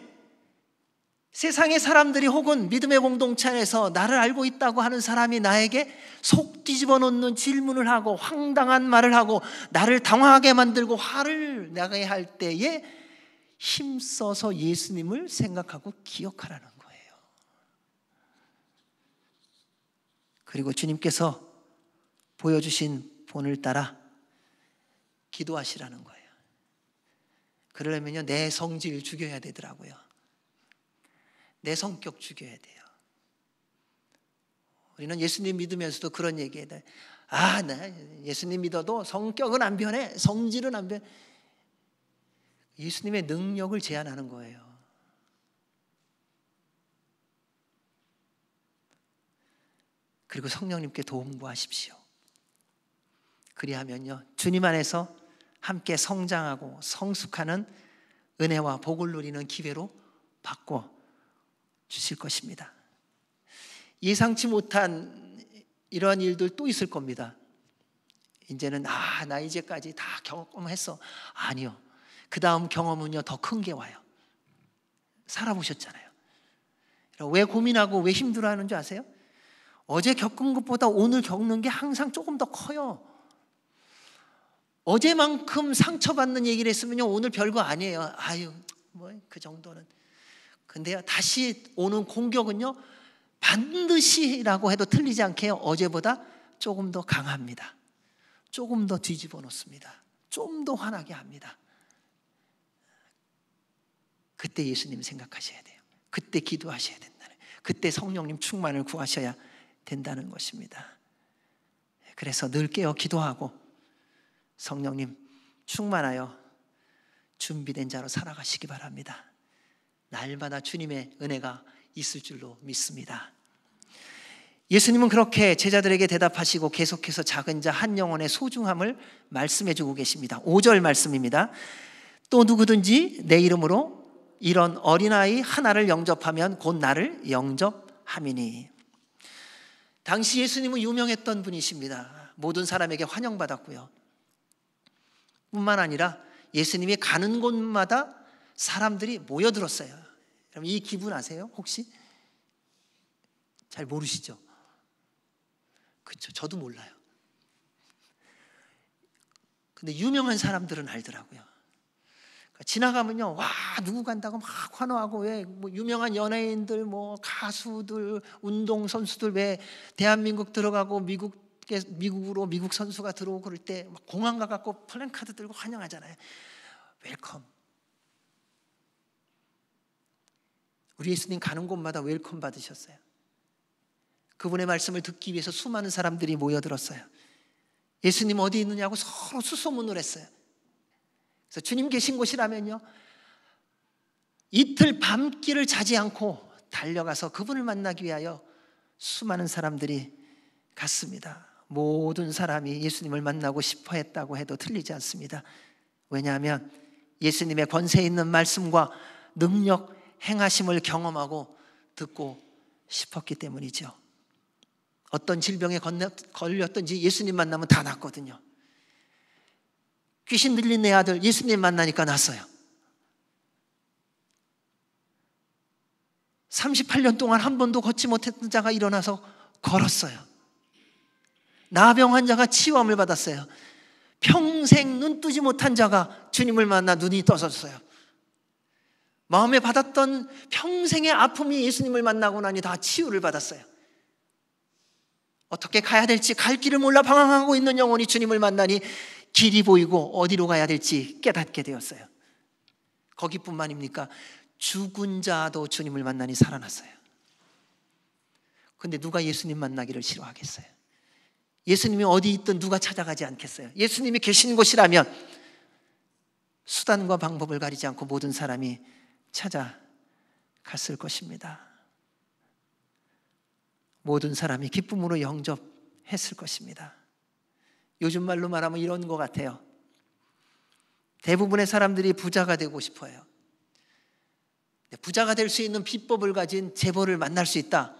세상의 사람들이 혹은 믿음의 공동체 안에서 나를 알고 있다고 하는 사람이 나에게 속 뒤집어 놓는 질문을 하고 황당한 말을 하고 나를 당황하게 만들고 화를 나게 할 때에 힘써서 예수님을 생각하고 기억하라는 거예요. 그리고 주님께서 보여주신 본을 따라 기도하시라는 거예요. 그러려면요, 내 성질 죽여야 되더라고요. 내 성격 죽여야 돼요. 우리는 예수님 믿으면서도 그런 얘기해야 돼. 나 예수님 믿어도 성격은 안 변해, 성질은 안 변해. 예수님의 능력을 제한하는 거예요. 그리고 성령님께 도움 구하십시오. 그리하면요, 주님 안에서 함께 성장하고 성숙하는 은혜와 복을 누리는 기회로 바꿔 주실 것입니다. 예상치 못한 이러한 일들 또 있을 겁니다. 이제는 나 이제까지 다 경험했어. 아니요. 그 다음 경험은요, 더 큰 게 와요. 살아보셨잖아요. 왜 고민하고 왜 힘들어하는 줄 아세요? 어제 겪은 것보다 오늘 겪는 게 항상 조금 더 커요. 어제만큼 상처받는 얘기를 했으면요, 오늘 별거 아니에요. 뭐 그 정도는. 근데요, 다시 오는 공격은요, 반드시라고 해도 틀리지 않게 어제보다 조금 더 강합니다. 조금 더 뒤집어 놓습니다. 좀 더 화나게 합니다. 그때 예수님 생각하셔야 돼요. 그때 기도하셔야 된다는, 그때 성령님 충만을 구하셔야 된다는 것입니다. 그래서 늘 깨어 기도하고 성령님 충만하여 준비된 자로 살아가시기 바랍니다. 날마다 주님의 은혜가 있을 줄로 믿습니다. 예수님은 그렇게 제자들에게 대답하시고 계속해서 작은 자 한 영혼의 소중함을 말씀해 주고 계십니다. 5절 말씀입니다. 또 누구든지 내 이름으로 이런 어린아이 하나를 영접하면 곧 나를 영접함이니. 당시 예수님은 유명했던 분이십니다. 모든 사람에게 환영받았고요. 뿐만 아니라 예수님이 가는 곳마다 사람들이 모여들었어요. 여러분 이 기분 아세요? 혹시? 잘 모르시죠? 그렇죠. 저도 몰라요. 근데 유명한 사람들은 알더라고요. 그러니까 지나가면요, 와 누구 간다고 막 환호하고, 왜 뭐 유명한 연예인들, 뭐 가수들, 운동 선수들 왜 대한민국 들어가고 미국으로 미국 선수가 들어오고 그럴 때 막 공항 가갖고 플랜카드 들고 환영하잖아요. 웰컴. 우리 예수님 가는 곳마다 웰컴 받으셨어요. 그분의 말씀을 듣기 위해서 수많은 사람들이 모여들었어요. 예수님 어디 있느냐고 서로 수소문을 했어요. 그래서 주님 계신 곳이라면요, 이틀 밤길을 자지 않고 달려가서 그분을 만나기 위하여 수많은 사람들이 갔습니다. 모든 사람이 예수님을 만나고 싶어 했다고 해도 틀리지 않습니다. 왜냐하면 예수님의 권세 있는 말씀과 능력 행하심을 경험하고 듣고 싶었기 때문이죠. 어떤 질병에 걸렸든지 예수님 만나면 다 낫거든요. 귀신 들린 내 아들 예수님 만나니까 낫어요. 38년 동안 한 번도 걷지 못했던 자가 일어나서 걸었어요. 나병 환자가 치유함을 받았어요. 평생 눈 뜨지 못한 자가 주님을 만나 눈이 떠졌어요. 마음에 받았던 평생의 아픔이 예수님을 만나고 나니 다 치유를 받았어요. 어떻게 가야 될지 갈 길을 몰라 방황하고 있는 영혼이 주님을 만나니 길이 보이고 어디로 가야 될지 깨닫게 되었어요. 거기뿐만입니까? 죽은 자도 주님을 만나니 살아났어요. 근데 누가 예수님 만나기를 싫어하겠어요? 예수님이 어디 있든 누가 찾아가지 않겠어요? 예수님이 계신 곳이라면 수단과 방법을 가리지 않고 모든 사람이 찾아갔을 것입니다. 모든 사람이 기쁨으로 영접했을 것입니다. 요즘 말로 말하면 이런 것 같아요. 대부분의 사람들이 부자가 되고 싶어요. 부자가 될 수 있는 비법을 가진 재벌을 만날 수 있다.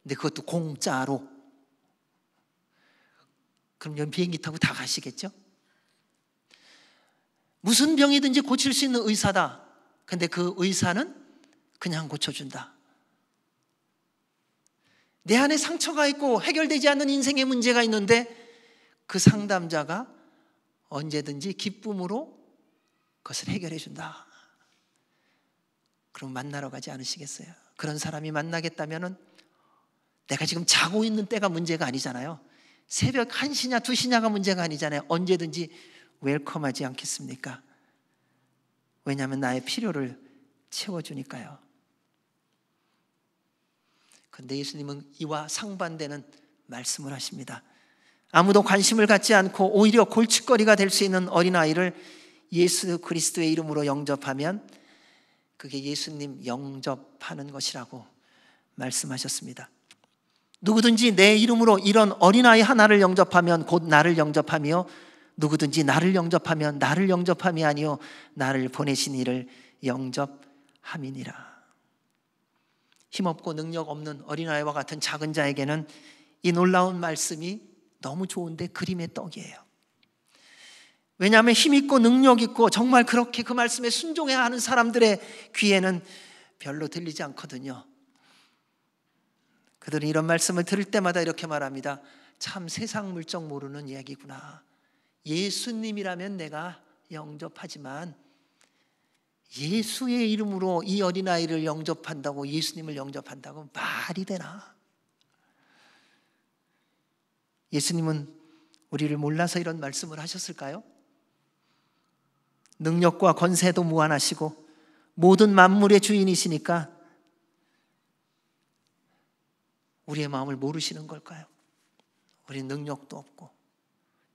근데 그것도 공짜로. 그럼 비행기 타고 다 가시겠죠? 무슨 병이든지 고칠 수 있는 의사다. 근데 그 의사는 그냥 고쳐준다. 내 안에 상처가 있고 해결되지 않는 인생의 문제가 있는데 그 상담자가 언제든지 기쁨으로 그것을 해결해 준다. 그럼 만나러 가지 않으시겠어요? 그런 사람이 만나겠다면은 내가 지금 자고 있는 때가 문제가 아니잖아요. 새벽 1시냐 2시냐가 문제가 아니잖아요. 언제든지 웰컴하지 않겠습니까? 왜냐하면 나의 필요를 채워주니까요. 그런데 예수님은 이와 상반되는 말씀을 하십니다. 아무도 관심을 갖지 않고 오히려 골칫거리가 될 수 있는 어린아이를 예수 그리스도의 이름으로 영접하면 그게 예수님 영접하는 것이라고 말씀하셨습니다. 누구든지 내 이름으로 이런 어린아이 하나를 영접하면 곧 나를 영접하며 누구든지 나를 영접하면 나를 영접함이 아니요 나를 보내신 이를 영접함이니라. 힘없고 능력 없는 어린아이와 같은 작은 자에게는 이 놀라운 말씀이 너무 좋은데 그림의 떡이에요. 왜냐하면 힘 있고 능력 있고 정말 그렇게 그 말씀에 순종해야 하는 사람들의 귀에는 별로 들리지 않거든요. 그들은 이런 말씀을 들을 때마다 이렇게 말합니다. 참 세상 물정 모르는 이야기구나. 예수님이라면 내가 영접하지만 예수의 이름으로 이 어린아이를 영접한다고, 예수님을 영접한다고 말이 되나? 예수님은 우리를 몰라서 이런 말씀을 하셨을까요? 능력과 권세도 무한하시고 모든 만물의 주인이시니까 우리의 마음을 모르시는 걸까요? 우리는 능력도 없고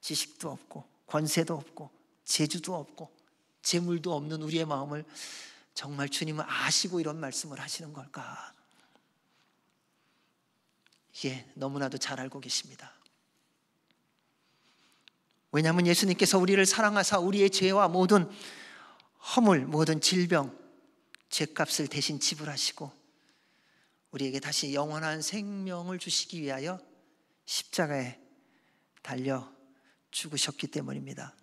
지식도 없고 권세도 없고 재주도 없고 재물도 없는 우리의 마음을 정말 주님은 아시고 이런 말씀을 하시는 걸까? 예, 너무나도 잘 알고 계십니다. 왜냐하면 예수님께서 우리를 사랑하사 우리의 죄와 모든 허물, 모든 질병, 죄값을 대신 지불하시고 우리에게 다시 영원한 생명을 주시기 위하여 십자가에 달려 죽으셨기 때문입니다.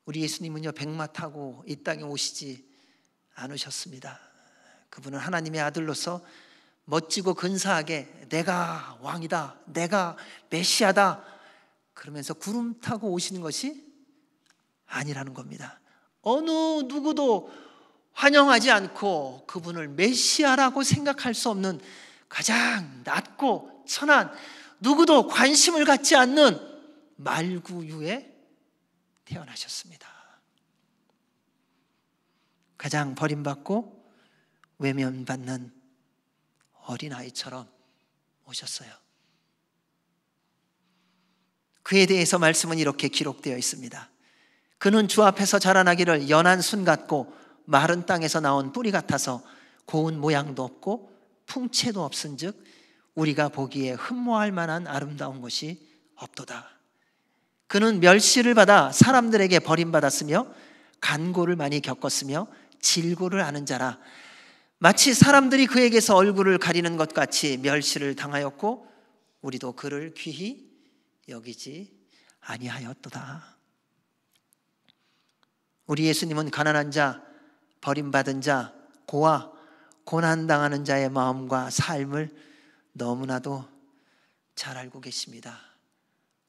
우리 예수님은요, 백마 타고 이 땅에 오시지 않으셨습니다. 그분은 하나님의 아들로서 멋지고 근사하게 내가 왕이다, 내가 메시아다 그러면서 구름 타고 오시는 것이 아니라는 겁니다. 어느 누구도 환영하지 않고 그분을 메시아라고 생각할 수 없는 가장 낮고 천한, 누구도 관심을 갖지 않는 말구유에 태어나셨습니다. 가장 버림받고 외면받는 어린아이처럼 오셨어요. 그에 대해서 말씀은 이렇게 기록되어 있습니다. 그는 주 앞에서 자라나기를 연한 순 같고 마른 땅에서 나온 뿌리 같아서 고운 모양도 없고 풍채도 없은즉 우리가 보기에 흠모할 만한 아름다운 것이 없도다. 그는 멸시를 받아 사람들에게 버림받았으며 간고를 많이 겪었으며 질고를 아는 자라. 마치 사람들이 그에게서 얼굴을 가리는 것 같이 멸시를 당하였고 우리도 그를 귀히 여기지 아니하였도다. 우리 예수님은 가난한 자, 버림받은 자, 고아, 고난당하는 자의 마음과 삶을 너무나도 잘 알고 계십니다.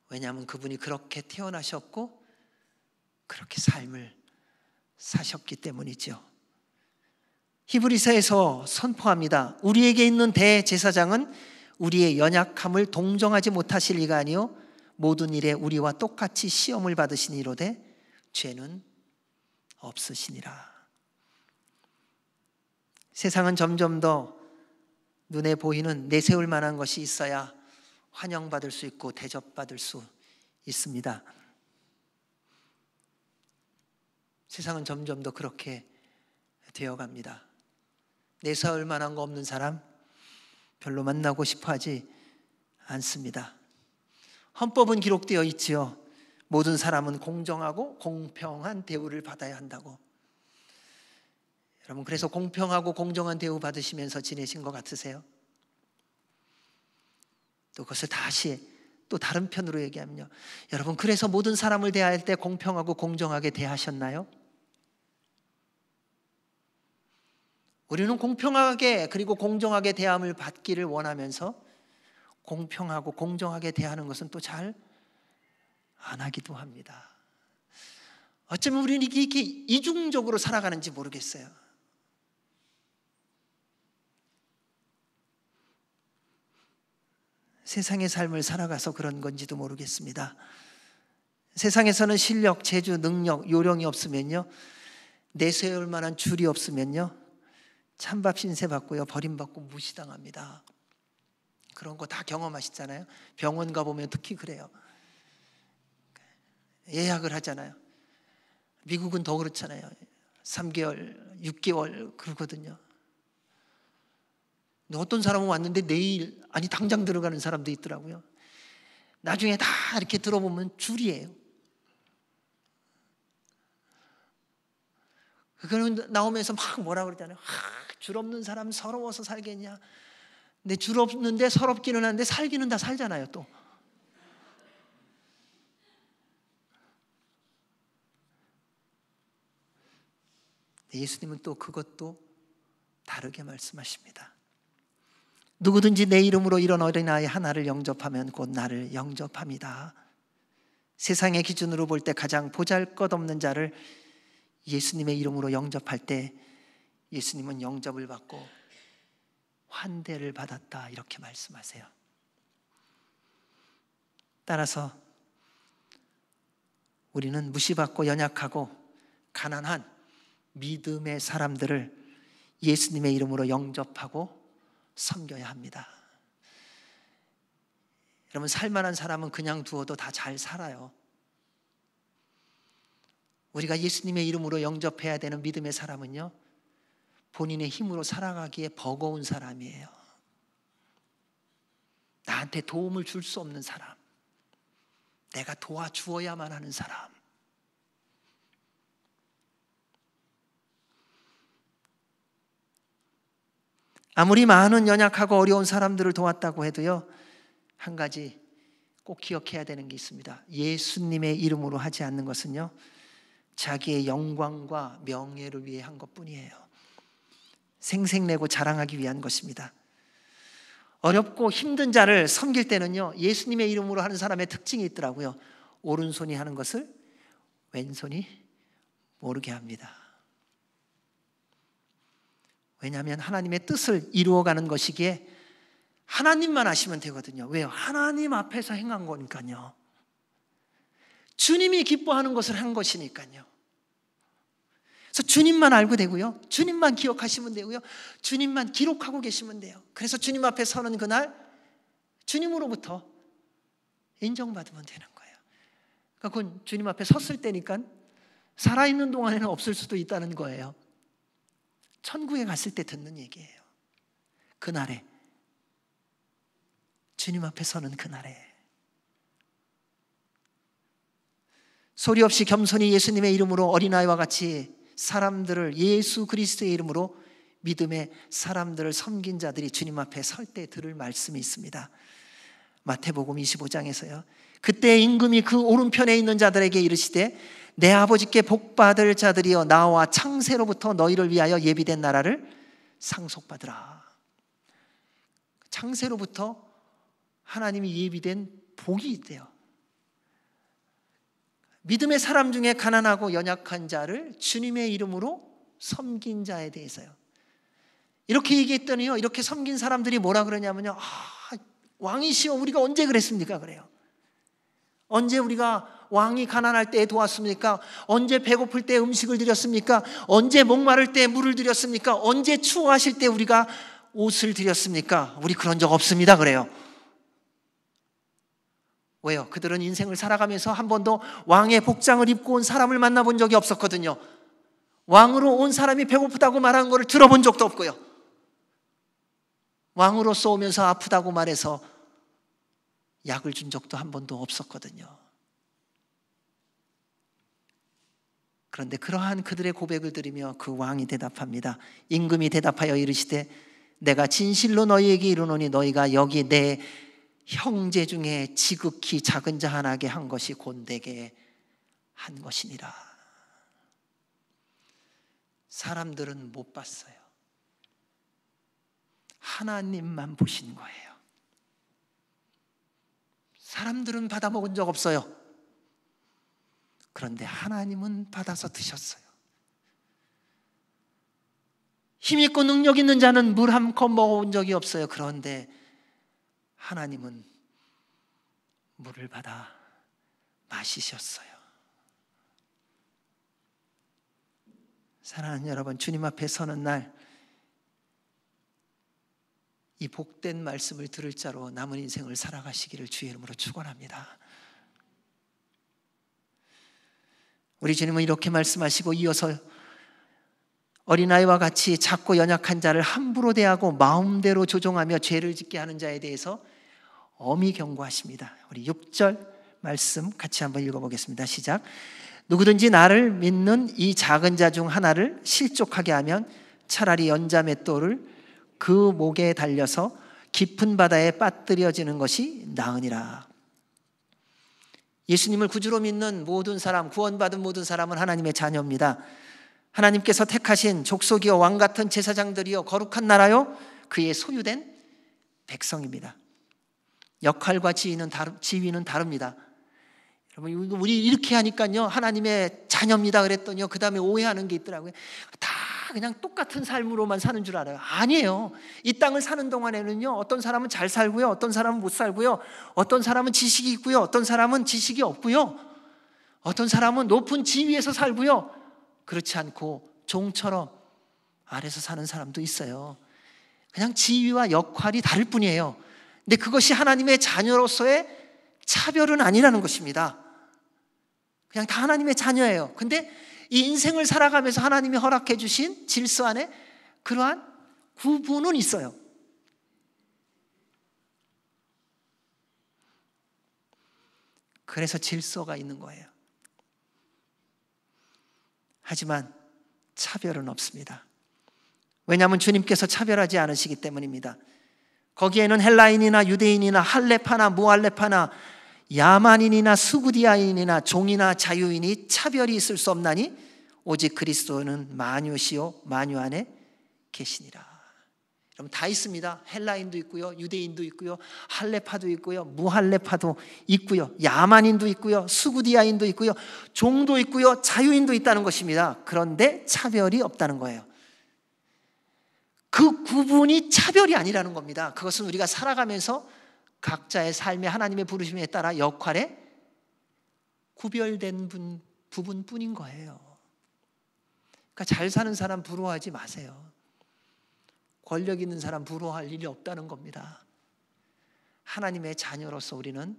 왜냐하면 그분이 그렇게 태어나셨고 그렇게 삶을 사셨기 때문이죠. 히브리서에서 선포합니다. 우리에게 있는 대제사장은 우리의 연약함을 동정하지 못하실 이가 아니요 모든 일에 우리와 똑같이 시험을 받으시니로되 죄는 없으시니라. 세상은 점점 더 눈에 보이는 내세울 만한 것이 있어야 환영받을 수 있고 대접받을 수 있습니다. 세상은 점점 더 그렇게 되어갑니다. 내세울 만한 거 없는 사람 별로 만나고 싶어 하지 않습니다. 헌법은 기록되어 있지요. 모든 사람은 공정하고 공평한 대우를 받아야 한다고. 여러분, 그래서 공평하고 공정한 대우 받으시면서 지내신 것 같으세요? 또 그것을 다시 또 다른 편으로 얘기하면요, 여러분, 그래서 모든 사람을 대할 때 공평하고 공정하게 대하셨나요? 우리는 공평하게 그리고 공정하게 대함을 받기를 원하면서 공평하고 공정하게 대하는 것은 또 잘 안 하기도 합니다. 어쩌면 우리는 이렇게 이중적으로 살아가는지 모르겠어요. 세상의 삶을 살아가서 그런 건지도 모르겠습니다. 세상에서는 실력, 재주, 능력, 요령이 없으면요, 내세울 만한 줄이 없으면요, 찬밥 신세 받고요, 버림받고 무시당합니다. 그런 거 다 경험하시잖아요. 병원 가보면 특히 그래요. 예약을 하잖아요. 미국은 더 그렇잖아요. 3개월, 6개월 그러거든요. 근데 어떤 사람은 왔는데 내일, 아니 당장 들어가는 사람도 있더라고요. 나중에 다 이렇게 들어보면 줄이에요. 그거는 나오면서 막 뭐라 그러잖아요. 줄 없는 사람 서러워서 살겠냐. 근데 줄 없는데 서럽기는 한데 살기는 다 살잖아요 또. 예수님은 또 그것도 다르게 말씀하십니다. 누구든지 내 이름으로 이런 어린아이 하나를 영접하면 곧 나를 영접합니다. 세상의 기준으로 볼 때 가장 보잘것없는 자를 예수님의 이름으로 영접할 때 예수님은 영접을 받고 환대를 받았다, 이렇게 말씀하세요. 따라서 우리는 무시받고 연약하고 가난한 믿음의 사람들을 예수님의 이름으로 영접하고 섬겨야 합니다. 여러분, 살만한 사람은 그냥 두어도 다 잘 살아요. 우리가 예수님의 이름으로 영접해야 되는 믿음의 사람은요, 본인의 힘으로 살아가기에 버거운 사람이에요. 나한테 도움을 줄 수 없는 사람, 내가 도와주어야만 하는 사람. 아무리 많은 연약하고 어려운 사람들을 도왔다고 해도요, 한 가지 꼭 기억해야 되는 게 있습니다. 예수님의 이름으로 하지 않는 것은요, 자기의 영광과 명예를 위해 한 것뿐이에요. 생색내고 자랑하기 위한 것입니다. 어렵고 힘든 자를 섬길 때는요, 예수님의 이름으로 하는 사람의 특징이 있더라고요. 오른손이 하는 것을 왼손이 모르게 합니다. 왜냐하면 하나님의 뜻을 이루어가는 것이기에 하나님만 아시면 되거든요. 왜요? 하나님 앞에서 행한 거니까요. 주님이 기뻐하는 것을 한 것이니까요. 그래서 주님만 알고 되고요, 주님만 기억하시면 되고요, 주님만 기록하고 계시면 돼요. 그래서 주님 앞에 서는 그날 주님으로부터 인정받으면 되는 거예요. 그러니까 그건 주님 앞에 섰을 때니까 살아있는 동안에는 없을 수도 있다는 거예요. 천국에 갔을 때 듣는 얘기예요. 그날에, 주님 앞에 서는 그날에 소리 없이 겸손히 예수님의 이름으로 어린아이와 같이 사람들을, 예수 그리스도의 이름으로 믿음의 사람들을 섬긴 자들이 주님 앞에 설 때 들을 말씀이 있습니다. 마태복음 25장에서요. 그때 임금이 그 오른편에 있는 자들에게 이르시되 내 아버지께 복받을 자들이여 나와 창세로부터 너희를 위하여 예비된 나라를 상속받으라. 창세로부터 하나님이 예비된 복이 있대요. 믿음의 사람 중에 가난하고 연약한 자를 주님의 이름으로 섬긴 자에 대해서요. 이렇게 얘기했더니요, 이렇게 섬긴 사람들이 뭐라 그러냐면요, 왕이시여 우리가 언제 그랬습니까? 그래요. 언제 우리가 왕이 가난할 때 도왔습니까? 언제 배고플 때 음식을 드렸습니까? 언제 목마를 때 물을 드렸습니까? 언제 추워하실 때 우리가 옷을 드렸습니까? 우리 그런 적 없습니다. 그래요. 왜요? 그들은 인생을 살아가면서 한 번도 왕의 복장을 입고 온 사람을 만나본 적이 없었거든요. 왕으로 온 사람이 배고프다고 말하는 것을 들어본 적도 없고요. 왕으로서 오면서 아프다고 말해서 약을 준 적도 한 번도 없었거든요. 그런데 그러한 그들의 고백을 들으며 그 왕이 대답합니다. 임금이 대답하여 이르시되 내가 진실로 너희에게 이르노니 너희가 여기 내 형제 중에 지극히 작은 자 하나에게 한 것이 곧 내게 한 것이니라. 사람들은 못 봤어요. 하나님만 보신 거예요. 사람들은 받아먹은 적 없어요. 그런데 하나님은 받아서 드셨어요. 힘있고 능력 있는 자는 물 한 컵 먹어본 적이 없어요. 그런데 하나님은 물을 받아 마시셨어요. 사랑하는 여러분, 주님 앞에 서는 날 이 복된 말씀을 들을 자로 남은 인생을 살아가시기를 주의 이름으로 축원합니다. 우리 주님은 이렇게 말씀하시고 이어서 어린아이와 같이 작고 연약한 자를 함부로 대하고 마음대로 조종하며 죄를 짓게 하는 자에 대해서 엄히 경고하십니다. 우리 6절 말씀 같이 한번 읽어보겠습니다. 시작. 누구든지 나를 믿는 이 작은 자 중 하나를 실족하게 하면 차라리 연자 맷돌을 그 목에 달려서 깊은 바다에 빠뜨려지는 것이 나으니라. 예수님을 구주로 믿는 모든 사람, 구원받은 모든 사람은 하나님의 자녀입니다. 하나님께서 택하신 족속이요 왕같은 제사장들이요 거룩한 나라요 그의 소유된 백성입니다. 역할과 지위는 다릅니다. 여러분, 우리 이렇게 하니까요 하나님의 자녀입니다 그랬더니요 그 다음에 오해하는 게 있더라고요. 다 그냥 똑같은 삶으로만 사는 줄 알아요. 아니에요. 이 땅을 사는 동안에는요 어떤 사람은 잘 살고요, 어떤 사람은 못 살고요, 어떤 사람은 지식이 있고요, 어떤 사람은 지식이 없고요, 어떤 사람은 높은 지위에서 살고요, 그렇지 않고 종처럼 아래서 사는 사람도 있어요. 그냥 지위와 역할이 다를 뿐이에요. 근데 그것이 하나님의 자녀로서의 차별은 아니라는 것입니다. 그냥 다 하나님의 자녀예요. 근데 이 인생을 살아가면서 하나님이 허락해 주신 질서 안에 그러한 구분은 있어요. 그래서 질서가 있는 거예요. 하지만 차별은 없습니다. 왜냐하면 주님께서 차별하지 않으시기 때문입니다. 거기에는 헬라인이나 유대인이나 할레파나 무할레파나 야만인이나 수구디아인이나 종이나 자유인이 차별이 있을 수 없나니 오직 그리스도는 만유시요 만유 안에 계시니라. 여러분 다 있습니다. 헬라인도 있고요, 유대인도 있고요, 할레파도 있고요, 무할레파도 있고요, 야만인도 있고요, 수구디아인도 있고요, 종도 있고요, 자유인도 있다는 것입니다. 그런데 차별이 없다는 거예요. 그 구분이 차별이 아니라는 겁니다. 그것은 우리가 살아가면서 각자의 삶의 하나님의 부르심에 따라 역할에 구별된 부분뿐인 거예요. 그러니까 잘 사는 사람 부러워하지 마세요. 권력 있는 사람 부러워할 일이 없다는 겁니다. 하나님의 자녀로서 우리는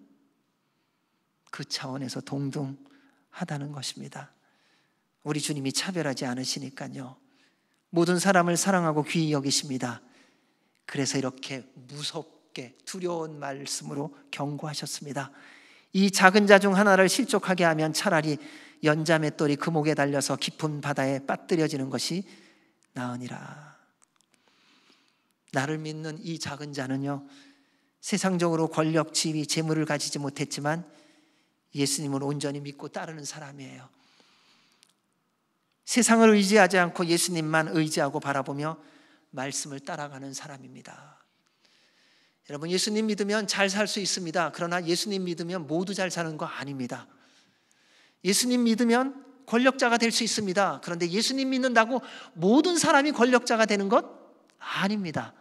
그 차원에서 동등하다는 것입니다. 우리 주님이 차별하지 않으시니까요. 모든 사람을 사랑하고 귀히 여기십니다. 그래서 이렇게 무섭게 두려운 말씀으로 경고하셨습니다. 이 작은 자 중 하나를 실족하게 하면 차라리 연자 맷돌이 그 목에 달려서 깊은 바다에 빠뜨려지는 것이 나으니라. 나를 믿는 이 작은 자는요 세상적으로 권력, 지위, 재물을 가지지 못했지만 예수님을 온전히 믿고 따르는 사람이에요. 세상을 의지하지 않고 예수님만 의지하고 바라보며 말씀을 따라가는 사람입니다. 여러분, 예수님 믿으면 잘 살 수 있습니다. 그러나 예수님 믿으면 모두 잘 사는 거 아닙니다. 예수님 믿으면 권력자가 될 수 있습니다. 그런데 예수님 믿는다고 모든 사람이 권력자가 되는 것 아닙니다.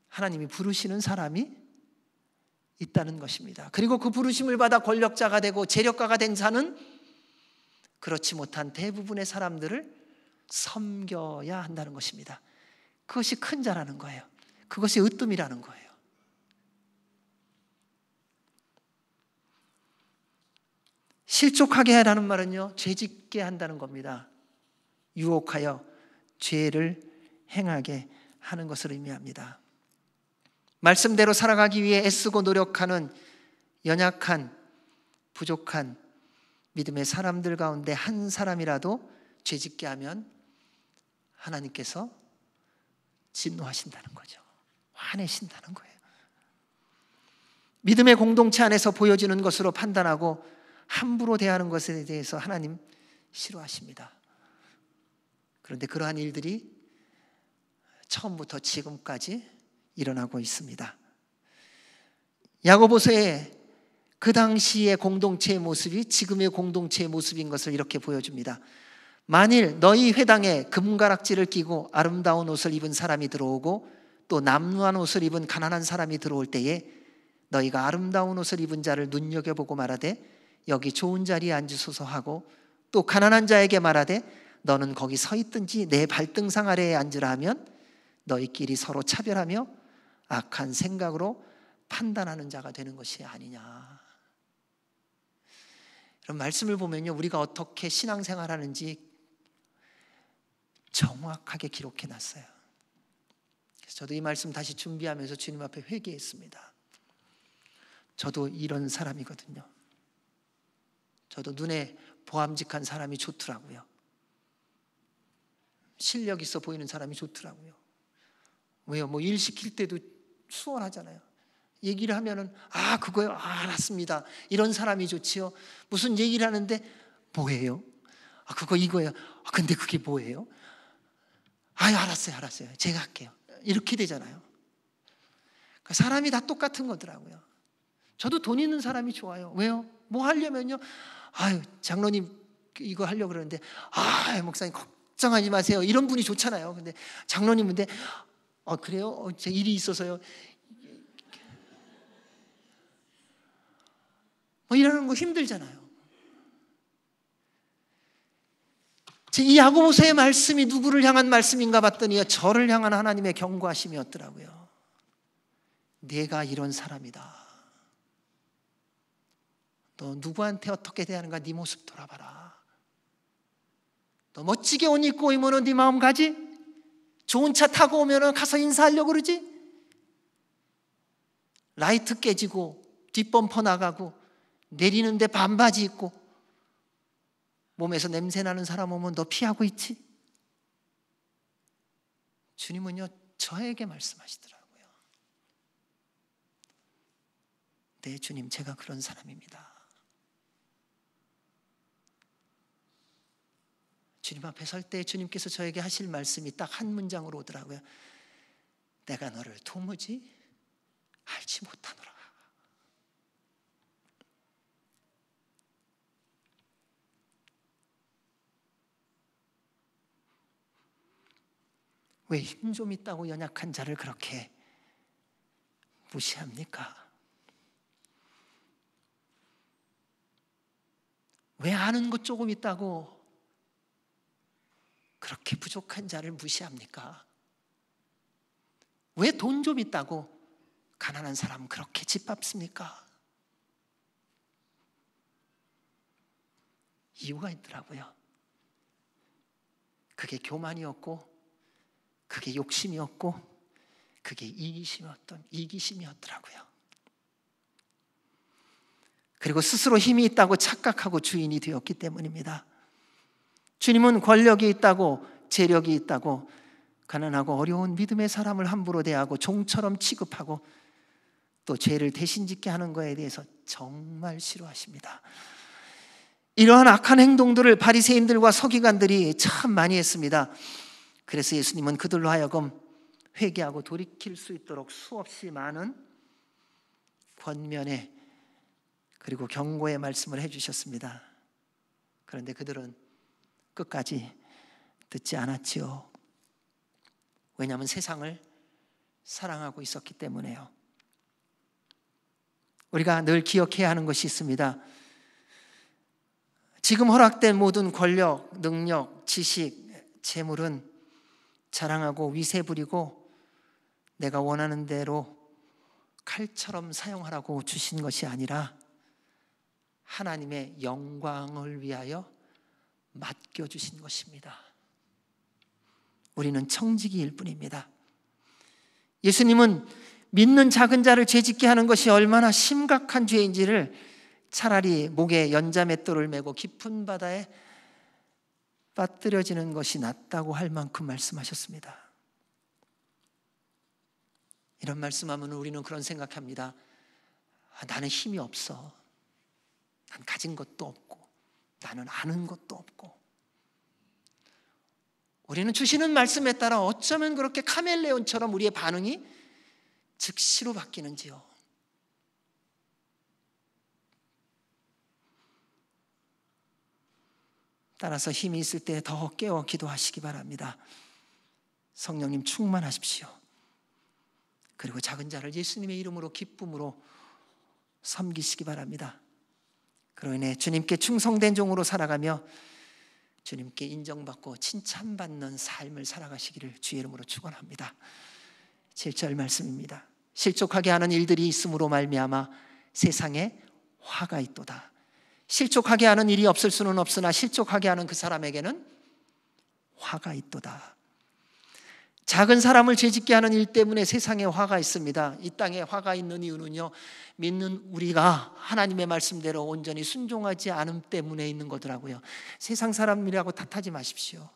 하나님이 부르시는 사람이 있다는 것입니다. 그리고 그 부르심을 받아 권력자가 되고 재력가가 된 자는 그렇지 못한 대부분의 사람들을 섬겨야 한다는 것입니다. 그것이 큰 자라는 거예요. 그것이 으뜸이라는 거예요. 실족하게 하라는 말은요, 죄짓게 한다는 겁니다. 유혹하여 죄를 행하게 하는 것을 의미합니다. 말씀대로 살아가기 위해 애쓰고 노력하는 연약한, 부족한 믿음의 사람들 가운데 한 사람이라도 죄짓게 하면 하나님께서 진노하신다는 거죠. 화내신다는 거예요. 믿음의 공동체 안에서 보여지는 것으로 판단하고 함부로 대하는 것에 대해서 하나님 싫어하십니다. 그런데 그러한 일들이 처음부터 지금까지 일어나고 있습니다. 야고보서의 그 당시의 공동체의 모습이 지금의 공동체의 모습인 것을 이렇게 보여줍니다. 만일 너희 회당에 금가락지를 끼고 아름다운 옷을 입은 사람이 들어오고 또 남루한 옷을 입은 가난한 사람이 들어올 때에 너희가 아름다운 옷을 입은 자를 눈여겨보고 말하되 여기 좋은 자리에 앉으소서 하고 또 가난한 자에게 말하되 너는 거기 서 있든지 내 발등상 아래에 앉으라 하면 너희끼리 서로 차별하며 악한 생각으로 판단하는 자가 되는 것이 아니냐. 이런 말씀을 보면요, 우리가 어떻게 신앙생활하는지 정확하게 기록해 놨어요. 그래서 저도 이 말씀 다시 준비하면서 주님 앞에 회개했습니다. 저도 이런 사람이거든요. 저도 눈에 보암직한 사람이 좋더라고요. 실력 있어 보이는 사람이 좋더라고요. 왜요? 뭐 일 시킬 때도 수월하잖아요. 얘기를 하면은 그거요? 알았습니다. 이런 사람이 좋지요. 무슨 얘기를 하는데 뭐예요? 그거 이거예요. 근데 그게 뭐예요? 알았어요. 제가 할게요. 이렇게 되잖아요. 그러니까 사람이 다 똑같은 거더라고요. 저도 돈 있는 사람이 좋아요. 왜요? 뭐 하려면요. 장로님 이거 하려고 그러는데 목사님 걱정하지 마세요. 이런 분이 좋잖아요. 근데 장로님인데 그래요? 제 일이 있어서요. 이러는 거 힘들잖아요. 이 야고보서의 말씀이 누구를 향한 말씀인가 봤더니 저를 향한 하나님의 경고하심이었더라고요. 내가 이런 사람이다. 너 누구한테 어떻게 대하는가 네 모습 돌아봐라. 너 멋지게 옷 입고 오면 네 마음 가지? 좋은 차 타고 오면 가서 인사하려고 그러지? 라이트 깨지고 뒷범퍼 나가고 내리는데 반바지 입고 몸에서 냄새 나는 사람 오면 너 피하고 있지? 주님은요, 저에게 말씀하시더라고요. 네, 주님, 제가 그런 사람입니다. 주님 앞에 설 때 주님께서 저에게 하실 말씀이 딱 한 문장으로 오더라고요. 내가 너를 도무지 알지 못하노라. 왜 힘 좀 있다고 연약한 자를 그렇게 무시합니까? 왜 아는 것 조금 있다고 그렇게 부족한 자를 무시합니까? 왜 돈 좀 있다고 가난한 사람 그렇게 짓밟습니까? 이유가 있더라고요. 그게 교만이었고, 그게 욕심이었고, 그게 이기심이었더라고요. 그리고 스스로 힘이 있다고 착각하고 주인이 되었기 때문입니다. 주님은 권력이 있다고, 재력이 있다고, 가난하고 어려운 믿음의 사람을 함부로 대하고 종처럼 취급하고 또 죄를 대신 짓게 하는 것에 대해서 정말 싫어하십니다. 이러한 악한 행동들을 바리새인들과 서기관들이 참 많이 했습니다. 그래서 예수님은 그들로 하여금 회개하고 돌이킬 수 있도록 수없이 많은 권면의 그리고 경고의 말씀을 해주셨습니다. 그런데 그들은 끝까지 듣지 않았지요. 왜냐하면 세상을 사랑하고 있었기 때문에요. 우리가 늘 기억해야 하는 것이 있습니다. 지금 허락된 모든 권력, 능력, 지식, 재물은 자랑하고 위세 부리고 내가 원하는 대로 칼처럼 사용하라고 주신 것이 아니라 하나님의 영광을 위하여 맡겨주신 것입니다. 우리는 청지기일 뿐입니다. 예수님은 믿는 작은 자를 죄짓게 하는 것이 얼마나 심각한 죄인지를 차라리 목에 연자맷돌을 메고 깊은 바다에 빠뜨려지는 것이 낫다고 할 만큼 말씀하셨습니다. 이런 말씀하면 우리는 그런 생각합니다. 나는 힘이 없어. 난 가진 것도 없고 나는 아는 것도 없고. 우리는 주시는 말씀에 따라 어쩌면 그렇게 카멜레온처럼 우리의 반응이 즉시로 바뀌는지요. 따라서 힘이 있을 때 더 깨어 기도하시기 바랍니다. 성령님 충만하십시오. 그리고 작은 자를 예수님의 이름으로 기쁨으로 섬기시기 바랍니다. 그로 인해 주님께 충성된 종으로 살아가며 주님께 인정받고 칭찬받는 삶을 살아가시기를 주의 이름으로 축원합니다. 7절 말씀입니다. 실족하게 하는 일들이 있음으로 말미암아 세상에 화가 있도다. 실족하게 하는 일이 없을 수는 없으나 실족하게 하는 그 사람에게는 화가 있도다. 작은 사람을 죄짓게 하는 일 때문에 세상에 화가 있습니다. 이 땅에 화가 있는 이유는요, 믿는 우리가 하나님의 말씀대로 온전히 순종하지 않음 때문에 있는 거더라고요. 세상 사람이라고 탓하지 마십시오.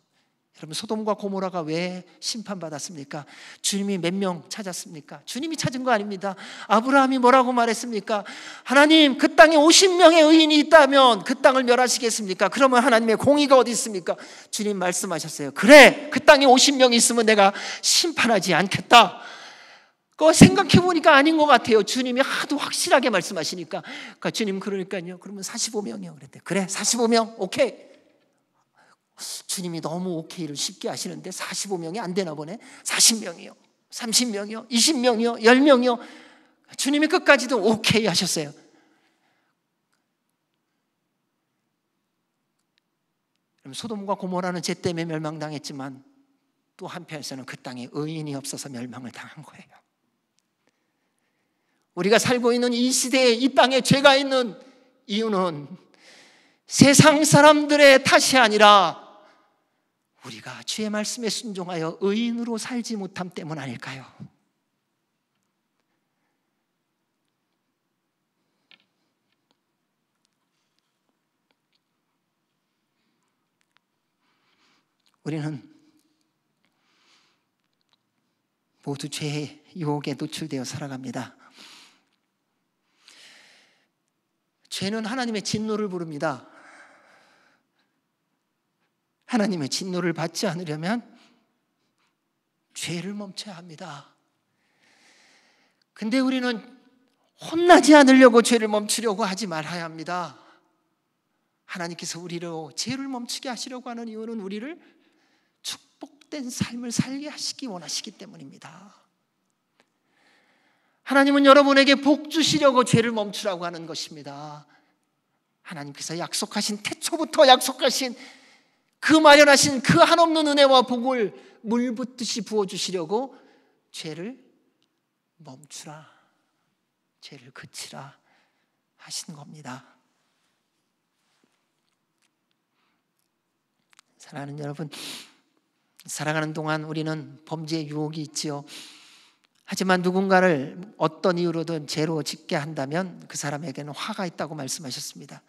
여러분, 소돔과 고모라가 왜 심판받았습니까? 주님이 몇 명 찾았습니까? 주님이 찾은 거 아닙니다. 아브라함이 뭐라고 말했습니까? 하나님, 그 땅에 50명의 의인이 있다면 그 땅을 멸하시겠습니까? 그러면 하나님의 공의가 어디 있습니까? 주님 말씀하셨어요. 그래, 그 땅에 50명이 있으면 내가 심판하지 않겠다. 그거 생각해보니까 아닌 것 같아요. 주님이 하도 확실하게 말씀하시니까. 그러니까 주님 그러니까요, 그러면 45명이요 그랬대. 그래, 45명 오케이. 주님이 너무 오케이를 쉽게 하시는데 45명이 안 되나 보네. 40명이요, 30명이요, 20명이요, 10명이요. 주님이 끝까지도 오케이 하셨어요. 소돔과 고모라는 죄 때문에 멸망당했지만 또 한편에서는 그 땅에 의인이 없어서 멸망을 당한 거예요. 우리가 살고 있는 이 시대에 이 땅에 죄가 있는 이유는 세상 사람들의 탓이 아니라 우리가 주의 말씀에 순종하여 의인으로 살지 못함 때문 아닐까요? 우리는 모두 죄의 유혹에 노출되어 살아갑니다. 죄는 하나님의 진노를 부릅니다. 하나님의 진노를 받지 않으려면 죄를 멈춰야 합니다. 근데 우리는 혼나지 않으려고 죄를 멈추려고 하지 말아야 합니다. 하나님께서 우리로 죄를 멈추게 하시려고 하는 이유는 우리를 축복된 삶을 살게 하시기 원하시기 때문입니다. 하나님은 여러분에게 복 주시려고 죄를 멈추라고 하는 것입니다. 하나님께서 약속하신 태초부터 약속하신 그 마련하신 그 한없는 은혜와 복을 물 붓듯이 부어주시려고 죄를 멈추라, 죄를 그치라 하신 겁니다. 사랑하는 여러분, 살아가는 동안 우리는 범죄의 유혹이 있지요. 하지만 누군가를 어떤 이유로든 죄로 짓게 한다면 그 사람에게는 화가 있다고 말씀하셨습니다.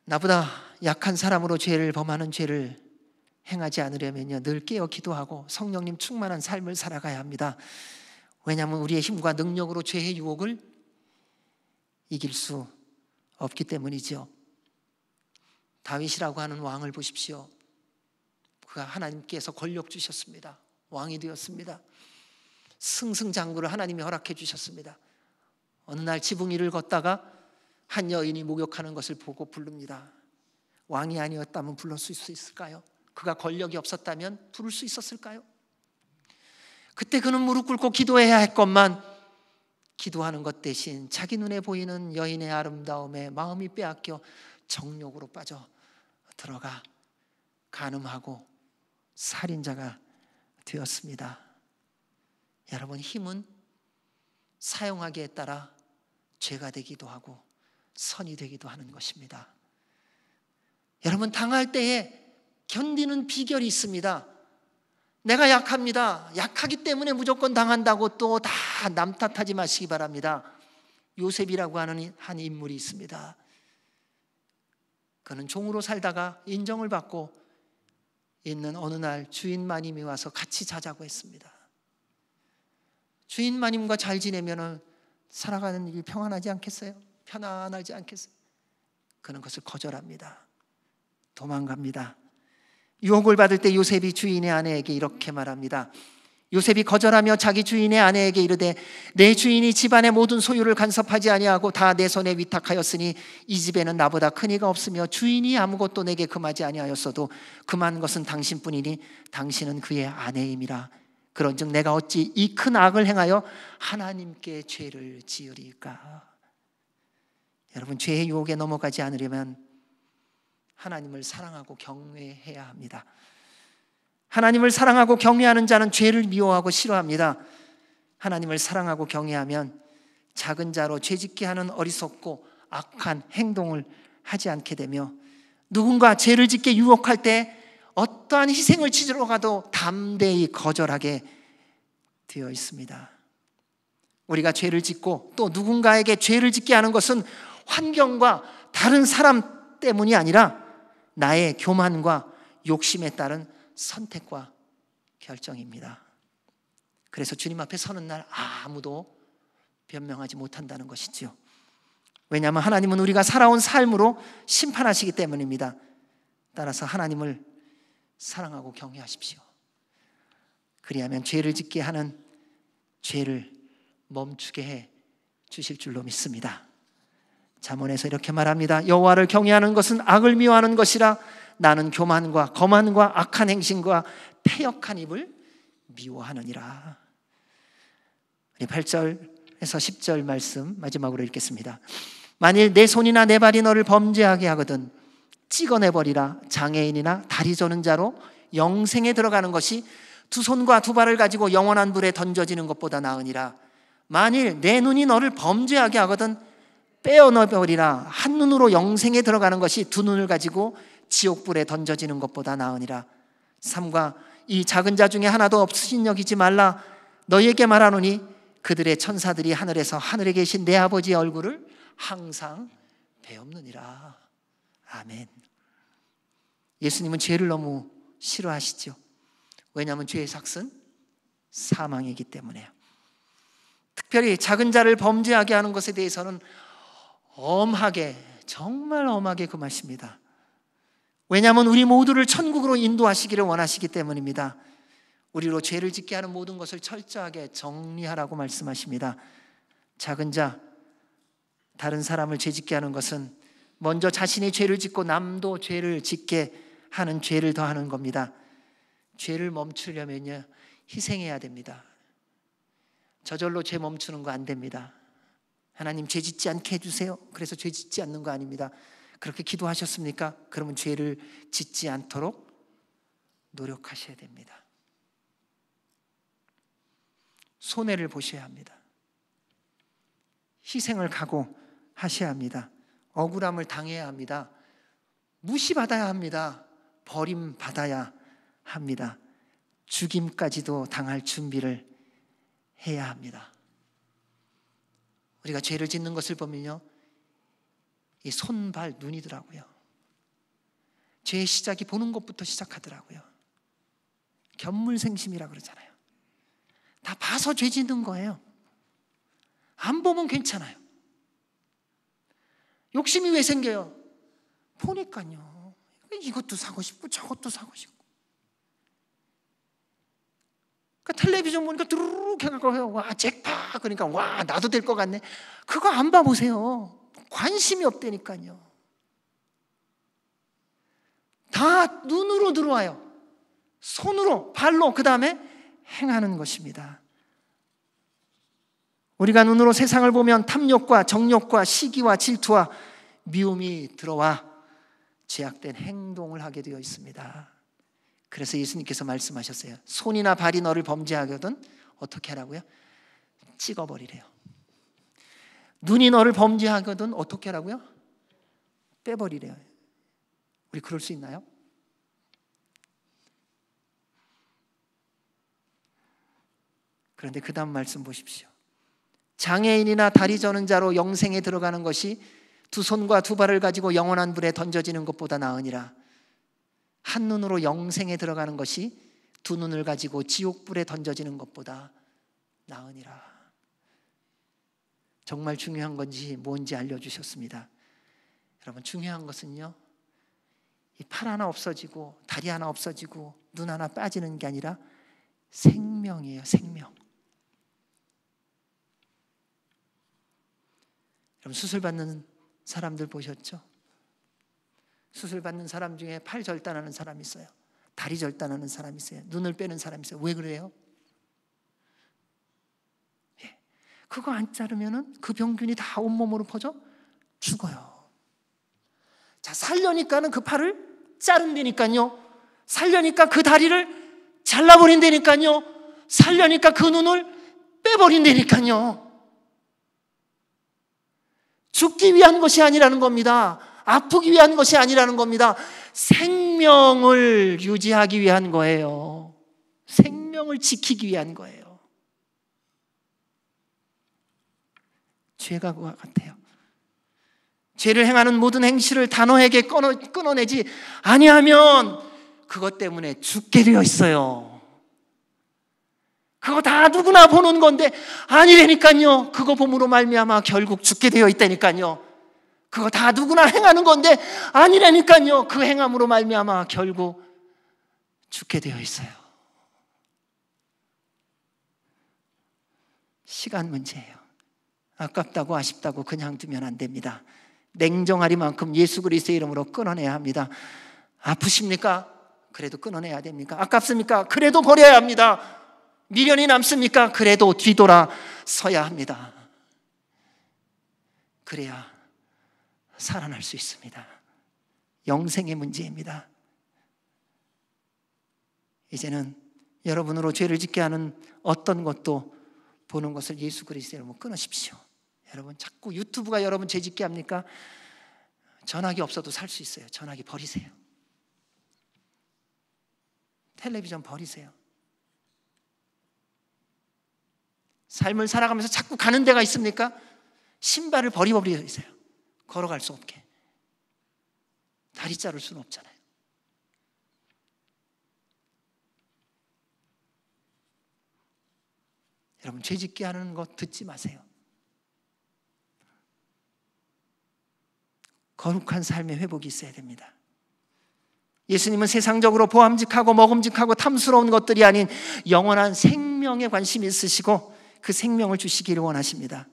나보다 약한 사람으로 죄를 범하는 죄를 행하지 않으려면요, 늘 깨어 기도하고 성령님 충만한 삶을 살아가야 합니다. 왜냐하면 우리의 힘과 능력으로 죄의 유혹을 이길 수 없기 때문이죠. 다윗이라고 하는 왕을 보십시오. 그가 하나님께서 권력 주셨습니다. 왕이 되었습니다. 승승장구를 하나님이 허락해 주셨습니다. 어느 날 지붕 위를 걷다가 한 여인이 목욕하는 것을 보고 부릅니다. 왕이 아니었다면 불러 수 있을까요? 그가 권력이 없었다면 부를 수 있었을까요? 그때 그는 무릎 꿇고 기도해야 했건만 기도하는 것 대신 자기 눈에 보이는 여인의 아름다움에 마음이 빼앗겨 정욕으로 빠져 들어가 간음하고 살인자가 되었습니다. 여러분, 힘은 사용하기에 따라 죄가 되기도 하고 선이 되기도 하는 것입니다. 여러분, 당할 때에 견디는 비결이 있습니다. 내가 약합니다. 약하기 때문에 무조건 당한다고 또 다 남 탓하지 마시기 바랍니다. 요셉이라고 하는 한 인물이 있습니다. 그는 종으로 살다가 인정을 받고 있는 어느 날 주인 마님이 와서 같이 자자고 했습니다. 주인 마님과 잘 지내면 살아가는 일이 평안하지 않겠어요? 편안하지 않겠어요? 그는 그것을 거절합니다. 도망갑니다. 유혹을 받을 때 요셉이 주인의 아내에게 이렇게 말합니다. 요셉이 거절하며 자기 주인의 아내에게 이르되 내 주인이 집안의 모든 소유를 간섭하지 아니하고 다 내 손에 위탁하였으니 이 집에는 나보다 큰 이가 없으며 주인이 아무것도 내게 금하지 아니하였어도 금한 것은 당신뿐이니 당신은 그의 아내임이라. 그런즉 내가 어찌 이 큰 악을 행하여 하나님께 죄를 지으리까. 여러분, 죄의 유혹에 넘어가지 않으려면 하나님을 사랑하고 경외해야 합니다. 하나님을 사랑하고 경외하는 자는 죄를 미워하고 싫어합니다. 하나님을 사랑하고 경외하면 작은 자로 죄짓게 하는 어리석고 악한 행동을 하지 않게 되며 누군가 죄를 짓게 유혹할 때 어떠한 희생을 치르러 가도 담대히 거절하게 되어 있습니다. 우리가 죄를 짓고 또 누군가에게 죄를 짓게 하는 것은 환경과 다른 사람 때문이 아니라 나의 교만과 욕심에 따른 선택과 결정입니다. 그래서 주님 앞에 서는 날 아무도 변명하지 못한다는 것이지요. 왜냐하면 하나님은 우리가 살아온 삶으로 심판하시기 때문입니다. 따라서 하나님을 사랑하고 경외하십시오. 그리하면 죄를 짓게 하는 죄를 멈추게 해 주실 줄로 믿습니다. 잠언에서 이렇게 말합니다. 여호와를 경외하는 것은 악을 미워하는 것이라. 나는 교만과 거만과 악한 행실과 패역한 입을 미워하느니라. 8절에서 10절 말씀 마지막으로 읽겠습니다. 만일 내 손이나 내 발이 너를 범죄하게 하거든 찍어내버리라. 장애인이나 다리 저는 자로 영생에 들어가는 것이 두 손과 두 발을 가지고 영원한 불에 던져지는 것보다 나으니라. 만일 내 눈이 너를 범죄하게 하거든 빼어내버리라. 한 눈으로 영생에 들어가는 것이 두 눈을 가지고 지옥불에 던져지는 것보다 나으니라. 삼가 이 작은 자 중에 하나도 없으신 여기지 말라. 너희에게 말하노니 그들의 천사들이 하늘에서 하늘에 계신 내 아버지의 얼굴을 항상 배옵느니라. 아멘. 예수님은 죄를 너무 싫어하시죠. 왜냐하면 죄의 삭은 사망이기 때문에요. 특별히 작은 자를 범죄하게 하는 것에 대해서는 엄하게, 정말 엄하게 금하십니다. 왜냐하면 우리 모두를 천국으로 인도하시기를 원하시기 때문입니다. 우리로 죄를 짓게 하는 모든 것을 철저하게 정리하라고 말씀하십니다. 작은 자, 다른 사람을 죄 짓게 하는 것은 먼저 자신이 죄를 짓고 남도 죄를 짓게 하는 죄를 더하는 겁니다. 죄를 멈추려면요, 희생해야 됩니다. 저절로 죄 멈추는 거 안 됩니다. 하나님 죄 짓지 않게 해주세요. 그래서 죄 짓지 않는 거 아닙니다. 그렇게 기도하셨습니까? 그러면 죄를 짓지 않도록 노력하셔야 됩니다. 손해를 보셔야 합니다. 희생을 각오하셔야 합니다. 억울함을 당해야 합니다. 무시받아야 합니다. 버림받아야 합니다. 죽임까지도 당할 준비를 해야 합니다. 우리가 죄를 짓는 것을 보면요, 이 손, 발, 눈이더라고요. 죄의 시작이 보는 것부터 시작하더라고요. 견물생심이라 그러잖아요. 다 봐서 죄 짓는 거예요. 안 보면 괜찮아요. 욕심이 왜 생겨요? 보니까요. 이것도 사고 싶고 저것도 사고 싶고. 그러니까 텔레비전 보니까 두루룩 해갖고 와 잭팟 그러니까 와 나도 될 것 같네. 그거 안 봐보세요. 관심이 없다니까요. 다 눈으로 들어와요. 손으로, 발로, 그 다음에 행하는 것입니다. 우리가 눈으로 세상을 보면 탐욕과 정욕과 시기와 질투와 미움이 들어와 죄악된 행동을 하게 되어 있습니다. 그래서 예수님께서 말씀하셨어요. 손이나 발이 너를 범죄하거든 어떻게 하라고요? 찍어버리래요. 눈이 너를 범죄하거든 어떻게 하라고요? 빼버리래요. 우리 그럴 수 있나요? 그런데 그 다음 말씀 보십시오. 장애인이나 다리 저는 자로 영생에 들어가는 것이 두 손과 두 발을 가지고 영원한 불에 던져지는 것보다 나으니라. 한 눈으로 영생에 들어가는 것이 두 눈을 가지고 지옥불에 던져지는 것보다 나으니라. 정말 중요한 건지 뭔지 알려주셨습니다. 여러분, 중요한 것은요, 이 팔 하나 없어지고 다리 하나 없어지고 눈 하나 빠지는 게 아니라 생명이에요. 생명. 여러분, 수술 받는 사람들 보셨죠? 수술 받는 사람 중에 팔 절단하는 사람이 있어요. 다리 절단하는 사람이 있어요. 눈을 빼는 사람이 있어요. 왜 그래요? 그거 안 자르면은 그 병균이 다 온몸으로 퍼져 죽어요. 자, 살려니까는 그 팔을 자른다니까요. 살려니까 그 다리를 잘라버린다니까요. 살려니까 그 눈을 빼버린다니까요. 죽기 위한 것이 아니라는 겁니다. 아프기 위한 것이 아니라는 겁니다. 생명을 유지하기 위한 거예요. 생명을 지키기 위한 거예요. 죄가 그와 같아요. 죄를 행하는 모든 행실을 단호하게 끊어내지 아니하면 그것 때문에 죽게 되어 있어요. 그거 다 누구나 보는 건데 아니라니까요. 그거 봄으로 말미암아 결국 죽게 되어 있다니까요. 그거 다 누구나 행하는 건데 아니라니까요. 그 행함으로 말미암아 결국 죽게 되어 있어요. 시간 문제예요. 아깝다고 아쉽다고 그냥 두면 안 됩니다. 냉정하리만큼 예수 그리스도의 이름으로 끊어내야 합니다. 아프십니까? 그래도 끊어내야 됩니까? 아깝습니까? 그래도 버려야 합니다. 미련이 남습니까? 그래도 뒤돌아 서야 합니다. 그래야 살아날 수 있습니다. 영생의 문제입니다. 이제는 여러분으로 죄를 짓게 하는 어떤 것도 보는 것을 예수 그리스도의 이름으로 끊으십시오. 여러분, 자꾸 유튜브가 여러분 죄 짓게 합니까? 전화기 없어도 살 수 있어요. 전화기 버리세요. 텔레비전 버리세요. 삶을 살아가면서 자꾸 가는 데가 있습니까? 신발을 버리세요. 걸어갈 수 없게. 다리 자를 수는 없잖아요. 여러분, 죄 짓게 하는 것 듣지 마세요. 거룩한 삶의 회복이 있어야 됩니다. 예수님은 세상적으로 보암직하고 먹음직하고 탐스러운 것들이 아닌 영원한 생명에 관심이 있으시고 그 생명을 주시기를 원하십니다.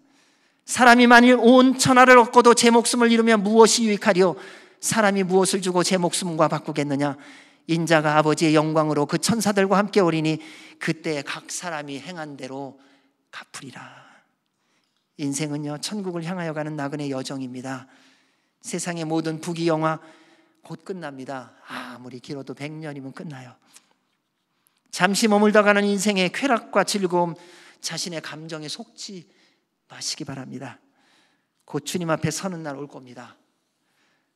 사람이 만일 온 천하를 얻고도 제 목숨을 잃으면 무엇이 유익하리요? 사람이 무엇을 주고 제 목숨과 바꾸겠느냐? 인자가 아버지의 영광으로 그 천사들과 함께 오리니 그때 각 사람이 행한 대로 갚으리라. 인생은요, 천국을 향하여 가는 나그네 여정입니다. 세상의 모든 부귀영화 곧 끝납니다. 아무리 길어도 100년이면 끝나요. 잠시 머물다 가는 인생의 쾌락과 즐거움, 자신의 감정에 속지 마시기 바랍니다. 곧 주님 앞에 서는 날 올 겁니다.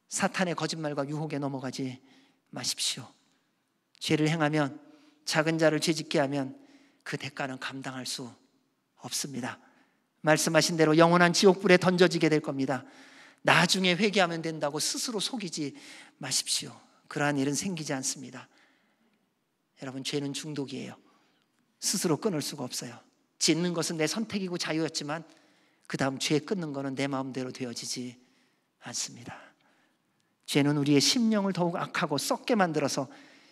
사탄의 거짓말과 유혹에 넘어가지 마십시오. 죄를 행하면, 작은 자를 죄짓게 하면 그 대가는 감당할 수 없습니다. 말씀하신 대로 영원한 지옥불에 던져지게 될 겁니다. 나중에 회개하면 된다고 스스로 속이지 마십시오. 그러한 일은 생기지 않습니다. 여러분, 죄는 중독이에요. 스스로 끊을 수가 없어요. 짓는 것은 내 선택이고 자유였지만 그 다음 죄 끊는 것은 내 마음대로 되어지지 않습니다. 죄는 우리의 심령을 더욱 악하고 썩게 만들어서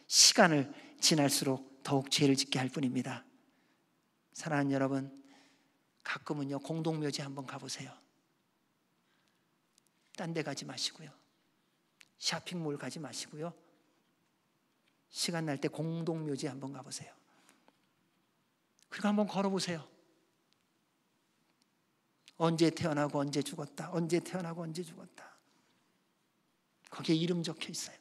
시간을 지날수록 더욱 죄를 짓게 할 뿐입니다. 사랑하는 여러분, 가끔은요 공동묘지 한번 가보세요. 딴 데 가지 마시고요, 쇼핑몰 가지 마시고요, 시간 날 때 공동묘지 한번 가보세요. 그리고 한번 걸어보세요. 언제 태어나고 언제 죽었다, 언제 태어나고 언제 죽었다, 거기에 이름 적혀 있어요.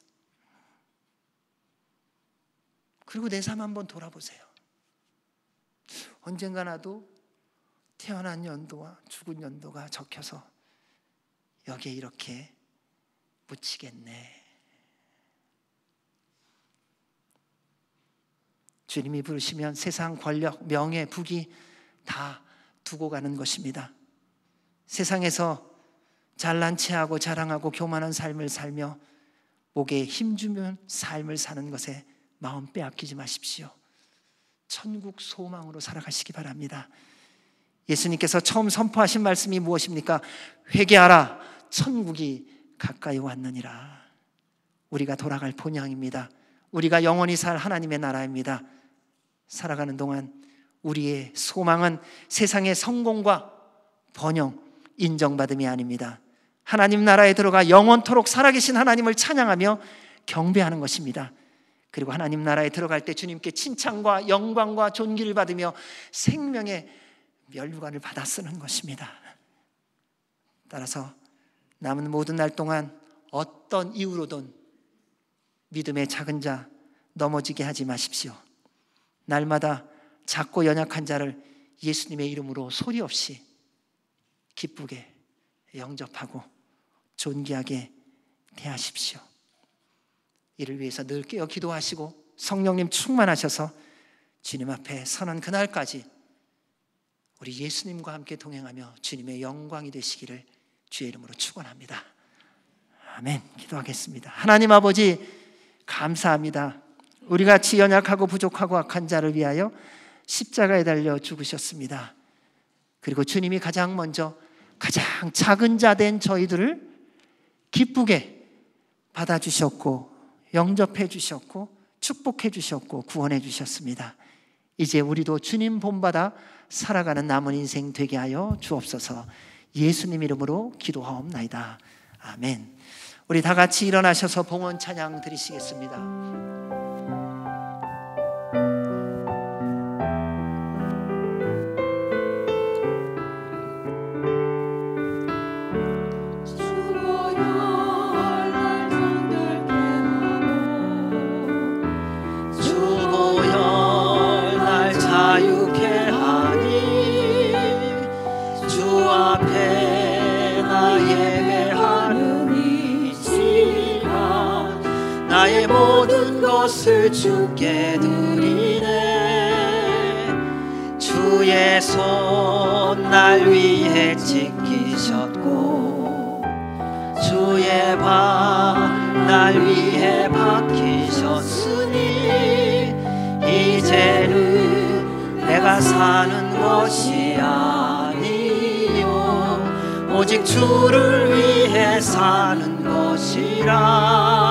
그리고 내 삶 한번 돌아보세요. 언젠가 나도 태어난 연도와 죽은 연도가 적혀서 여기에 이렇게 묻히겠네. 주님이 부르시면 세상 권력, 명예, 부귀 다 두고 가는 것입니다. 세상에서 잘난 체하고 자랑하고 교만한 삶을 살며 목에 힘주면 삶을 사는 것에 마음 빼앗기지 마십시오. 천국 소망으로 살아가시기 바랍니다. 예수님께서 처음 선포하신 말씀이 무엇입니까? 회개하라, 천국이 가까이 왔느니라. 우리가 돌아갈 본향입니다. 우리가 영원히 살 하나님의 나라입니다. 살아가는 동안 우리의 소망은 세상의 성공과 번영, 인정받음이 아닙니다. 하나님 나라에 들어가 영원토록 살아계신 하나님을 찬양하며 경배하는 것입니다. 그리고 하나님 나라에 들어갈 때 주님께 칭찬과 영광과 존귀를 받으며 생명의 면류관을 받아 쓰는 것입니다. 따라서 남은 모든 날 동안 어떤 이유로든 믿음의 작은 자 넘어지게 하지 마십시오. 날마다 작고 연약한 자를 예수님의 이름으로 소리 없이 기쁘게 영접하고 존귀하게 대하십시오. 이를 위해서 늘 깨어 기도하시고 성령님 충만하셔서 주님 앞에 서는 그날까지 우리 예수님과 함께 동행하며 주님의 영광이 되시기를 주의 이름으로 축원합니다. 아멘. 기도하겠습니다. 하나님 아버지, 감사합니다. 우리 같이 연약하고 부족하고 악한 자를 위하여 십자가에 달려 죽으셨습니다. 그리고 주님이 가장 먼저 가장 작은 자 된 저희들을 기쁘게 받아주셨고 영접해 주셨고 축복해 주셨고 구원해 주셨습니다. 이제 우리도 주님 본받아 살아가는 남은 인생 되게 하여 주옵소서. 예수님 이름으로 기도하옵나이다. 아멘. 우리 다 같이 일어나셔서 봉헌 찬양 드리시겠습니다. 나의 모든 것을 주께 드리네. 주의 손 날 위해 지키셨고 주의 발 날 위해 박히셨으니 이제는 내가 사는 것이 아니요 오직 주를 위해 사는 것이라.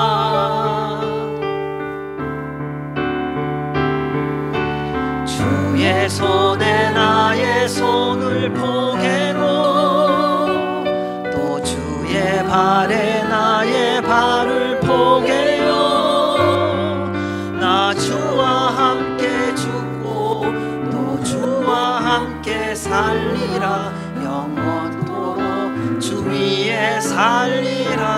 주의 손에 나의 손을 포개고 또 주의 발에 나의 발을 포개요. 나 주와 함께 죽고 또 주와 함께 살리라. 영원토록 주 위에 살리라.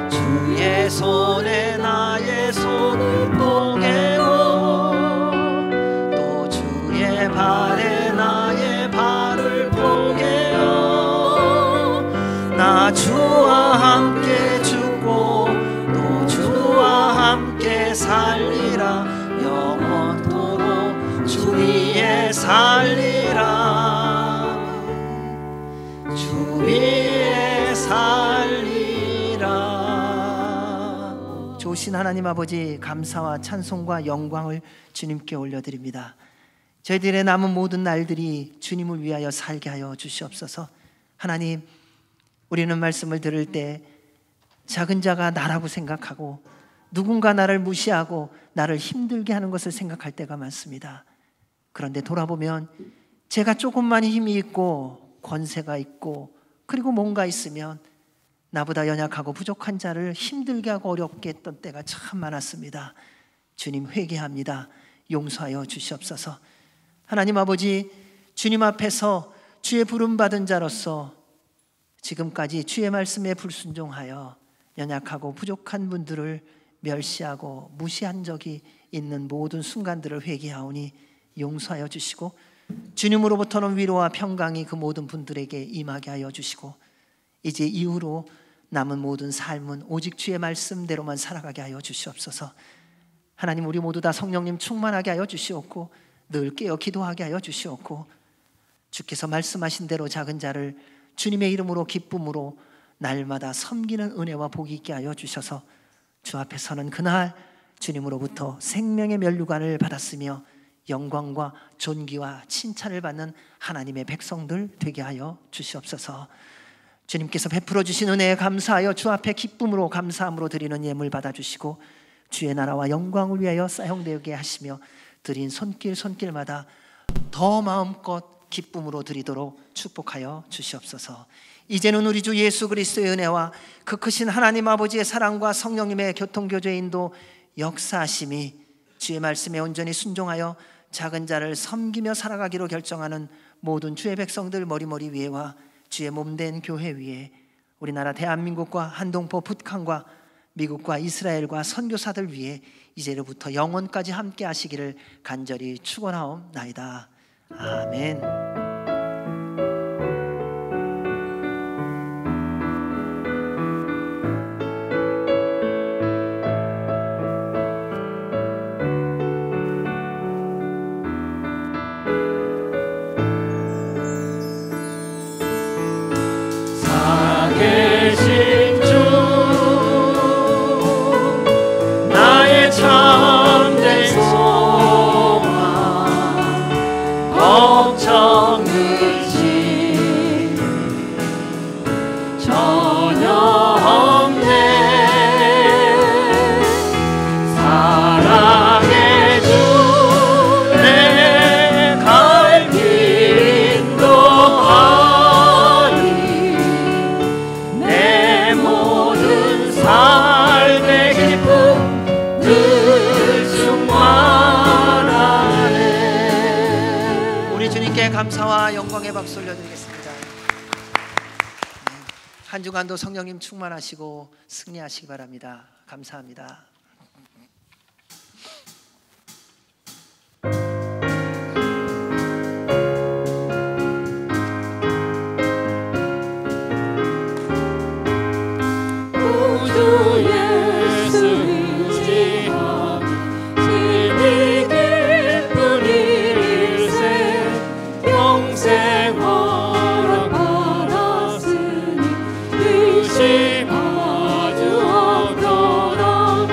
주의 손에 나의 손을 포개고 발에 나의 발을 포개요. 나 주와 함께 죽고 또 주와 함께 살리라. 영원토록 주 위에 살리라. 주 위에 살리라. 놀라우신 하나님 아버지, 감사와 찬송과 영광을 주님께 올려드립니다. 저희들의 남은 모든 날들이 주님을 위하여 살게 하여 주시옵소서. 하나님, 우리는 말씀을 들을 때 작은 자가 나라고 생각하고 누군가 나를 무시하고 나를 힘들게 하는 것을 생각할 때가 많습니다. 그런데 돌아보면 제가 조금만 힘이 있고 권세가 있고 그리고 뭔가 있으면 나보다 연약하고 부족한 자를 힘들게 하고 어렵게 했던 때가 참 많았습니다. 주님, 회개합니다. 용서하여 주시옵소서. 하나님 아버지, 주님 앞에서 주의 부름받은 자로서 지금까지 주의 말씀에 불순종하여 연약하고 부족한 분들을 멸시하고 무시한 적이 있는 모든 순간들을 회개하오니 용서하여 주시고, 주님으로부터는 위로와 평강이 그 모든 분들에게 임하게 하여 주시고, 이제 이후로 남은 모든 삶은 오직 주의 말씀대로만 살아가게 하여 주시옵소서. 하나님, 우리 모두 다 성령님 충만하게 하여 주시옵고 늘 깨어 기도하게 하여 주시옵고, 주께서 말씀하신 대로 작은 자를 주님의 이름으로 기쁨으로 날마다 섬기는 은혜와 복이 있게 하여 주셔서 주 앞에 서는 그날 주님으로부터 생명의 면류관을 받았으며 영광과 존귀와 칭찬을 받는 하나님의 백성들 되게 하여 주시옵소서. 주님께서 베풀어 주신 은혜에 감사하여 주 앞에 기쁨으로 감사함으로 드리는 예물 받아주시고 주의 나라와 영광을 위하여 사용되게 하시며 드린 손길마다 더 마음껏 기쁨으로 드리도록 축복하여 주시옵소서. 이제는 우리 주 예수 그리스도의 은혜와 그 크신 하나님 아버지의 사랑과 성령님의 교통교제 인도 역사하심이 주의 말씀에 온전히 순종하여 작은 자를 섬기며 살아가기로 결정하는 모든 주의 백성들 머리머리 위에와 주의 몸된 교회 위에, 우리나라 대한민국과 한동포 북한과 미국과 이스라엘과 선교사들 위에 이제로부터 영원까지 함께 하시기를 간절히 축원하옵나이다. 아멘. 살아계신 주, 나의 참된 소망, 걱정 의심 전혀 없네. 사랑의 주, 내 갈 길도 삶의 기쁨 늘 충만하네. 우리 주님께 감사와 영광의 박수 올려드리겠습니다. 한 주간도 성령님 충만하시고 승리하시기 바랍니다. 감사합니다. 아주 없도록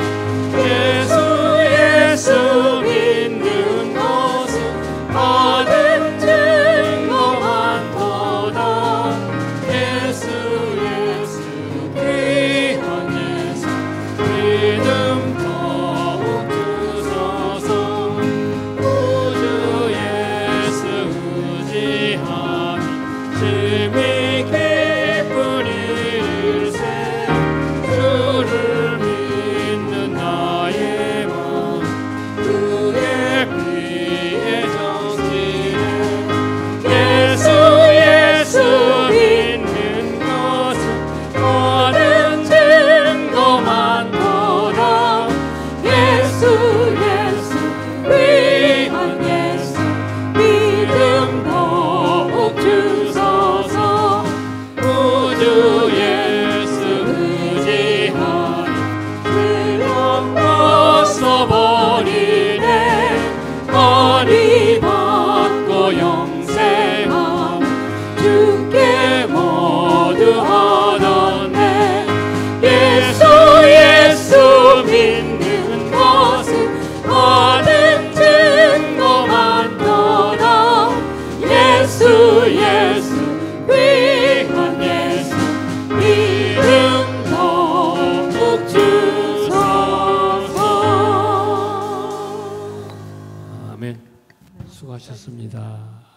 수고하셨습니다.